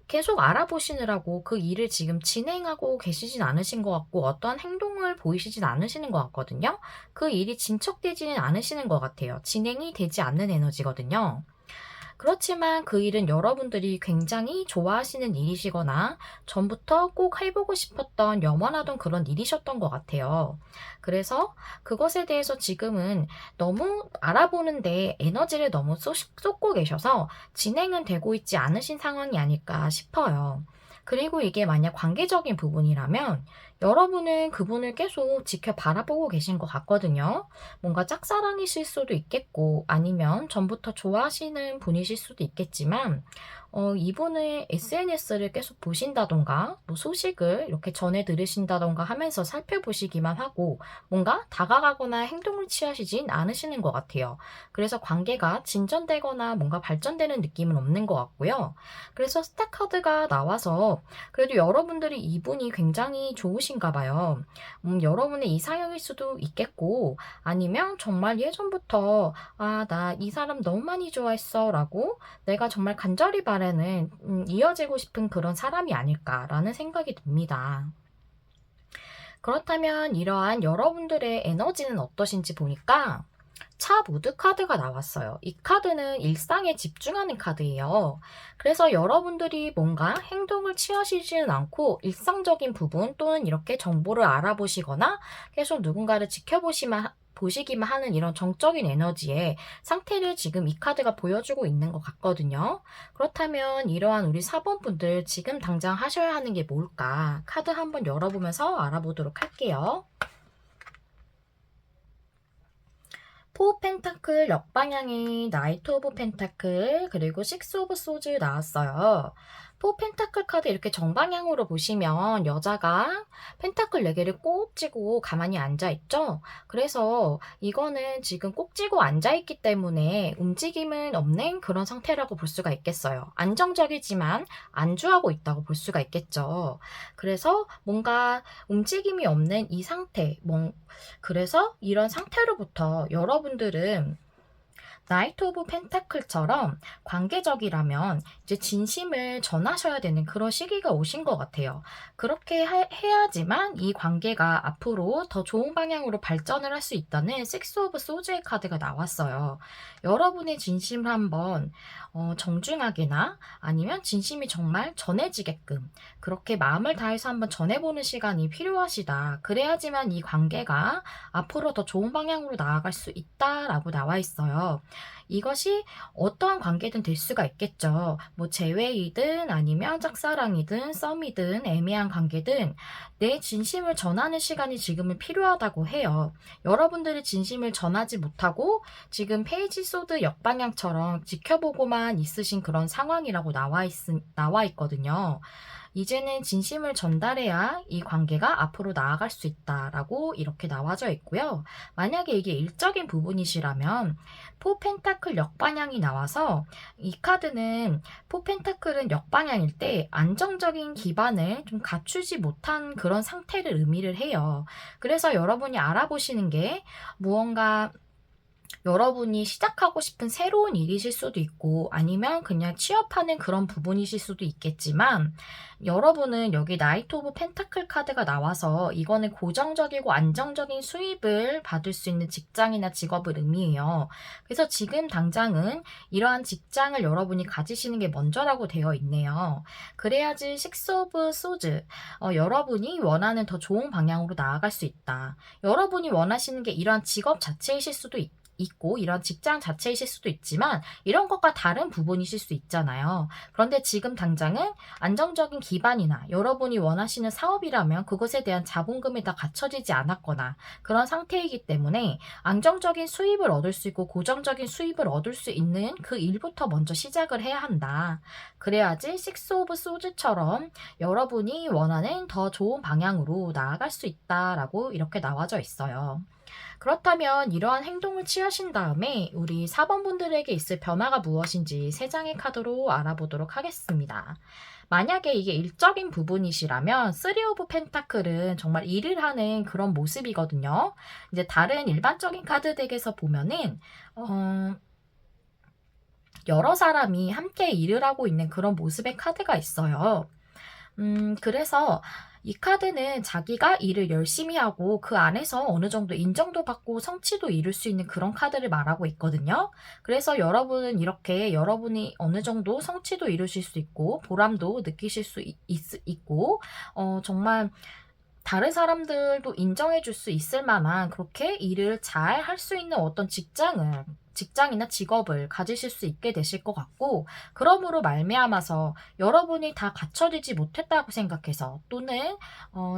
계속 알아보시느라고 그 일을 지금 진행하고 계시진 않으신 것 같고 어떠한 행동을 보이시진 않으시는 것 같거든요. 그 일이 진척되지는 않으시는 것 같아요. 진행이 되지 않는 에너지거든요. 그렇지만 그 일은 여러분들이 굉장히 좋아하시는 일이시거나 전부터 꼭 해보고 싶었던 염원하던 그런 일이셨던 것 같아요. 그래서 그것에 대해서 지금은 너무 알아보는데 에너지를 너무 쏟고 계셔서 진행은 되고 있지 않으신 상황이 아닐까 싶어요. 그리고 이게 만약 관계적인 부분이라면 여러분은 그분을 계속 지켜 바라보고 계신 것 같거든요. 뭔가 짝사랑이실 수도 있겠고 아니면 전부터 좋아하시는 분이실 수도 있겠지만 이분의 SNS를 계속 보신다던가 뭐 소식을 이렇게 전해 들으신다던가 하면서 살펴보시기만 하고 뭔가 다가가거나 행동을 취하시진 않으시는 것 같아요. 그래서 관계가 진전되거나 뭔가 발전되는 느낌은 없는 것 같고요. 그래서 스타 카드가 나와서 그래도 여러분들이 이분이 굉장히 좋으신가 봐요. 여러분의 이상형일 수도 있겠고 아니면 정말 예전부터 나 이 사람 너무 많이 좋아했어 라고 내가 정말 간절히 바라는 이어지고 싶은 그런 사람이 아닐까라는 생각이 듭니다. 그렇다면 이러한 여러분들의 에너지는 어떠신지 보니까 차 모드 카드가 나왔어요. 이 카드는 일상에 집중하는 카드예요. 그래서 여러분들이 뭔가 행동을 취하시지는 않고 일상적인 부분 또는 이렇게 정보를 알아보시거나 계속 누군가를 보시기만 하는 이런 정적인 에너지의 상태를 지금 이 카드가 보여주고 있는 것 같거든요. 그렇다면 이러한 우리 4번 분들 지금 당장 하셔야 하는 게 뭘까? 카드 한번 열어보면서 알아보도록 할게요. 포 펜타클 역방향이 나이트 오브 펜타클 그리고 식스 오브 소즈 나왔어요. 포 펜타클 카드 이렇게 정방향으로 보시면 여자가 펜타클 4개를 꼭 쥐고 가만히 앉아있죠. 그래서 이거는 지금 꼭 쥐고 앉아있기 때문에 움직임은 없는 그런 상태라고 볼 수가 있겠어요. 안정적이지만 안주하고 있다고 볼 수가 있겠죠. 그래서 뭔가 움직임이 없는 이 상태, 그래서 이런 상태로부터 여러분들은 나이트 오브 펜타클처럼 관계적이라면 이제 진심을 전하셔야 되는 그런 시기가 오신 것 같아요. 그렇게 해야지만 이 관계가 앞으로 더 좋은 방향으로 발전을 할 수 있다는 식스 오브 소즈의 카드가 나왔어요. 여러분의 진심을 한번 정중하게나 아니면 진심이 정말 전해지게끔 그렇게 마음을 다해서 한번 전해보는 시간이 필요하시다. 그래야지만 이 관계가 앞으로 더 좋은 방향으로 나아갈 수 있다라고 나와 있어요. 이것이 어떠한 관계든 될 수가 있겠죠. 뭐 재회이든 아니면 짝사랑이든 썸이든 애매한 관계든 내 진심을 전하는 시간이 지금은 필요하다고 해요. 여러분들이 진심을 전하지 못하고 지금 페이지 소드 역방향처럼 지켜보고만 있으신 그런 상황이라고 나와 있거든요. 이제는 진심을 전달해야 이 관계가 앞으로 나아갈 수 있다라고 이렇게 나와져 있고요. 만약에 이게 일적인 부분이시라면 포펜타클 역방향이 나와서 이 카드는 포펜타클은 역방향일 때 안정적인 기반을 좀 갖추지 못한 그런 상태를 의미를 해요. 그래서 여러분이 알아보시는 게 무언가 여러분이 시작하고 싶은 새로운 일이실 수도 있고 아니면 그냥 취업하는 그런 부분이실 수도 있겠지만 여러분은 여기 나이트 오브 펜타클 카드가 나와서 이거는 고정적이고 안정적인 수입을 받을 수 있는 직장이나 직업을 의미해요. 그래서 지금 당장은 이러한 직장을 여러분이 가지시는 게 먼저라고 되어 있네요. 그래야지 식스 오브 소즈 여러분이 원하는 더 좋은 방향으로 나아갈 수 있다. 여러분이 원하시는 게 이러한 직업 자체이실 수도 있고 이런 직장 자체이실 수도 있지만 이런 것과 다른 부분이실 수 있잖아요. 그런데 지금 당장은 안정적인 기반이나 여러분이 원하시는 사업이라면 그것에 대한 자본금이 다 갖춰지지 않았거나 그런 상태이기 때문에 안정적인 수입을 얻을 수 있고 고정적인 수입을 얻을 수 있는 그 일부터 먼저 시작을 해야 한다. 그래야지 식스 오브 소즈처럼 여러분이 원하는 더 좋은 방향으로 나아갈 수 있다라고 이렇게 나와져 있어요. 그렇다면 이러한 행동을 취하신 다음에 우리 4번 분들에게 있을 변화가 무엇인지 3장의 카드로 알아보도록 하겠습니다. 만약에 이게 일적인 부분이시라면 3 오브 펜타클은 정말 일을 하는 그런 모습이거든요. 이제 다른 일반적인 카드 덱에서 보면은 여러 사람이 함께 일을 하고 있는 그런 모습의 카드가 있어요. 그래서 이 카드는 자기가 일을 열심히 하고 그 안에서 어느 정도 인정도 받고 성취도 이룰 수 있는 그런 카드를 말하고 있거든요. 그래서 여러분은 이렇게 여러분이 어느 정도 성취도 이루실 수 있고 보람도 느끼실 수 있고 정말 다른 사람들도 인정해 줄 수 있을 만한 그렇게 일을 잘 할 수 있는 어떤 직장이나 직업을 가지실 수 있게 되실 것 같고 그러므로 말미암아서 여러분이 다 갖춰지지 못했다고 생각해서 또는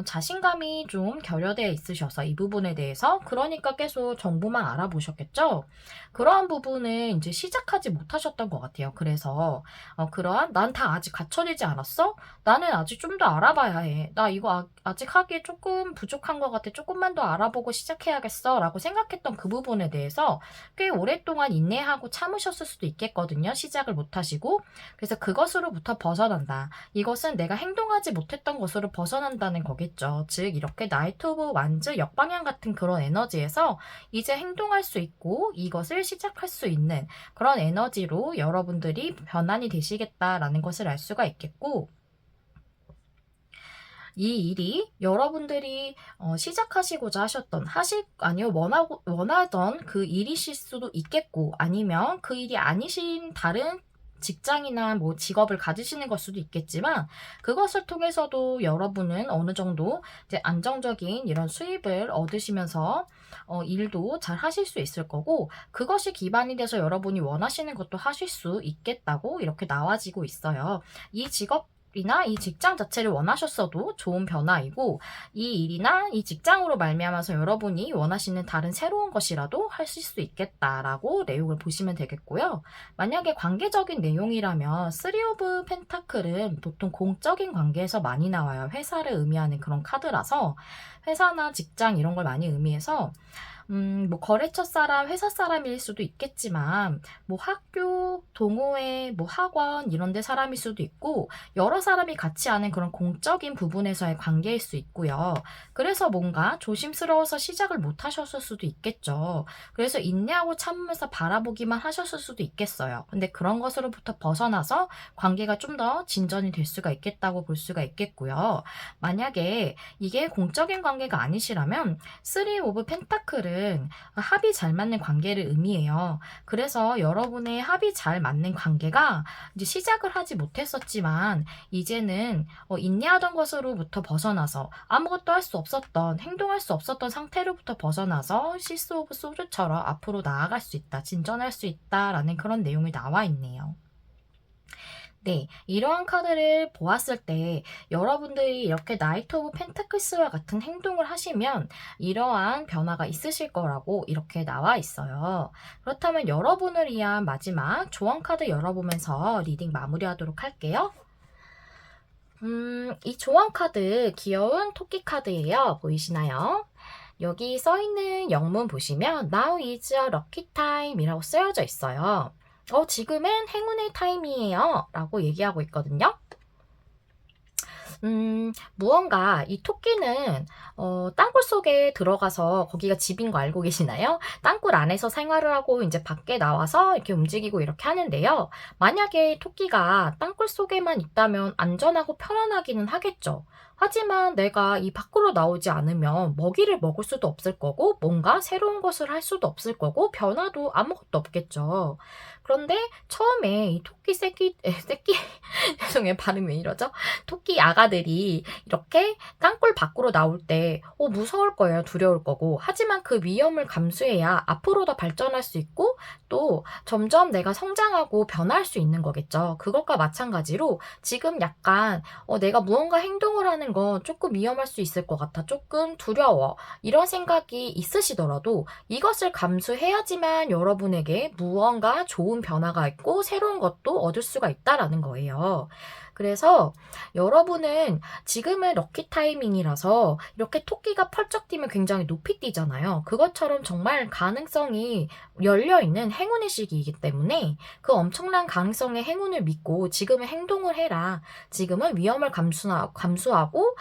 자신감이 좀 결여되어 있으셔서 이 부분에 대해서 그러니까 계속 정보만 알아보셨겠죠? 그러한 부분은 이제 시작하지 못하셨던 것 같아요. 그래서 그러한 난 다 아직 갖춰지지 않았어? 나는 아직 좀 더 알아봐야 해. 나 이거 아직 하기에 조금 부족한 것 같아. 조금만 더 알아보고 시작해야겠어. 라고 생각했던 그 부분에 대해서 꽤 오랫동안 인내하고 참으셨을 수도 있겠거든요. 시작을 못하시고. 그래서 그것으로부터 벗어난다. 이것은 내가 행동하지 못했던 것으로 벗어난다는 거겠죠. 즉 이렇게 나이트 오브 완즈 역방향 같은 그런 에너지에서 이제 행동할 수 있고 이것을 시작할 수 있는 그런 에너지로 여러분들이 변환이 되시겠다라는 것을 알 수가 있겠고 이 일이 여러분들이 시작하시고자 하셨던 원하던 그 일이실 수도 있겠고 아니면 그 일이 아니신 다른 직장이나 뭐 직업을 가지시는 걸 수도 있겠지만 그것을 통해서도 여러분은 어느 정도 이제 안정적인 이런 수입을 얻으시면서 일도 잘 하실 수 있을 거고 그것이 기반이 돼서 여러분이 원하시는 것도 하실 수 있겠다고 이렇게 나와지고 있어요. 이 직업이나 이 직장 자체를 원하셨어도 좋은 변화이고 이 일이나 이 직장으로 말미암아서 여러분이 원하시는 다른 새로운 것이라도 하실 수 있겠다라고 내용을 보시면 되겠고요. 만약에 관계적인 내용이라면 3 오브 펜타클은 보통 공적인 관계에서 많이 나와요. 회사를 의미하는 그런 카드라서 회사나 직장 이런 걸 많이 의미해서 뭐 거래처 사람, 회사 사람일 수도 있겠지만 뭐 학교, 동호회, 뭐 학원 이런 데 사람일 수도 있고 여러 사람이 같이 하는 그런 공적인 부분에서의 관계일 수 있고요. 그래서 뭔가 조심스러워서 시작을 못 하셨을 수도 있겠죠. 그래서 인내하고 참으면서 바라보기만 하셨을 수도 있겠어요. 근데 그런 것으로부터 벗어나서 관계가 좀 더 진전이 될 수가 있겠다고 볼 수가 있겠고요. 만약에 이게 공적인 관계가 아니시라면 3 오브 펜타클은 카드들은 합이 잘 맞는 관계를 의미해요. 그래서 여러분의 합이 잘 맞는 관계가 이제 시작을 하지 못했었지만 이제는 인내하던 것으로부터 벗어나서 아무것도 할 수 없었던, 행동할 수 없었던 상태로부터 벗어나서 시스 오브 소드처럼 앞으로 나아갈 수 있다, 진전할 수 있다라는 그런 내용이 나와 있네요. 네, 이러한 카드를 보았을 때 여러분들이 이렇게 나이트 오브 펜타클스와 같은 행동을 하시면 이러한 변화가 있으실 거라고 이렇게 나와 있어요. 그렇다면 여러분을 위한 마지막 조언 카드 열어보면서 리딩 마무리하도록 할게요. 이 조언 카드 귀여운 토끼 카드예요. 보이시나요? 여기 써있는 영문 보시면 Now is a lucky time 이라고 쓰여져 있어요. 지금은 행운의 타임이에요 라고 얘기하고 있거든요. 무언가 이 토끼는 땅굴 속에 들어가서 거기가 집인 거 알고 계시나요? 땅굴 안에서 생활을 하고 이제 밖에 나와서 이렇게 움직이고 이렇게 하는데요. 만약에 토끼가 땅굴 속에만 있다면 안전하고 편안하기는 하겠죠. 하지만 내가 이 밖으로 나오지 않으면 먹이를 먹을 수도 없을 거고 뭔가 새로운 것을 할 수도 없을 거고 변화도 아무것도 없겠죠. 그런데 처음에 이 토끼 새끼 죄송해요, 발음이 왜 이러죠? 토끼 아가들이 이렇게 땅굴 밖으로 나올 때 무서울 거예요. 두려울 거고. 하지만 그 위험을 감수해야 앞으로 더 발전할 수 있고 또 점점 내가 성장하고 변할 수 있는 거겠죠. 그것과 마찬가지로 지금 약간 내가 무언가 행동을 하는 건 조금 위험할 수 있을 것 같아. 조금 두려워. 이런 생각이 있으시더라도 이것을 감수해야지만 여러분에게 무언가 좋은 변화가 있고 새로운 것도 얻을 수가 있다라는 거예요. 그래서 여러분은 지금은 럭키 타이밍이라서 이렇게 토끼가 펄쩍 뛰면 굉장히 높이 뛰잖아요. 그것처럼 정말 가능성이 열려있는 행운의 시기이기 때문에 그 엄청난 가능성의 행운을 믿고 지금은 행동을 해라. 지금은 위험을 감수하고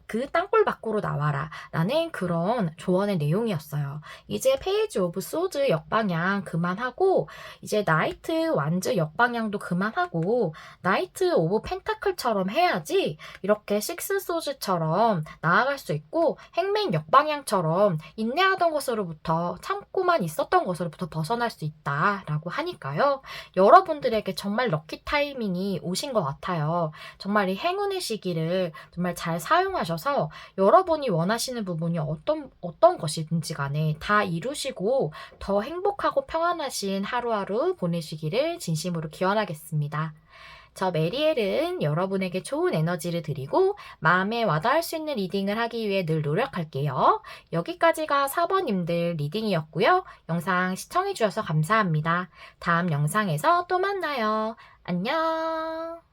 그 땅굴 밖으로 나와라 라는 그런 조언의 내용이었어요. 이제 페이지 오브 소드 역방향 그만하고 이제 나이트 완즈 역방향도 그만하고 나이트 오브 펜타클처럼 해야지 이렇게 식스 소드처럼 나아갈 수 있고 행맨 역방향처럼 인내하던 것으로부터 참고만 있었던 것으로부터 벗어날 수 있다라고 하니까요. 여러분들에게 정말 럭키 타이밍이 오신 것 같아요. 정말 이 행운의 시기를 정말 잘 사용하셔서 여러분이 원하시는 부분이 어떤 것이든지 간에 다 이루시고 더 행복하고 평안하신 하루하루 보내시기를 진심으로 기원하겠습니다. 저 메리엘은 여러분에게 좋은 에너지를 드리고 마음에 와닿을 수 있는 리딩을 하기 위해 늘 노력할게요. 여기까지가 4번님들 리딩이었고요. 영상 시청해주셔서 감사합니다. 다음 영상에서 또 만나요. 안녕.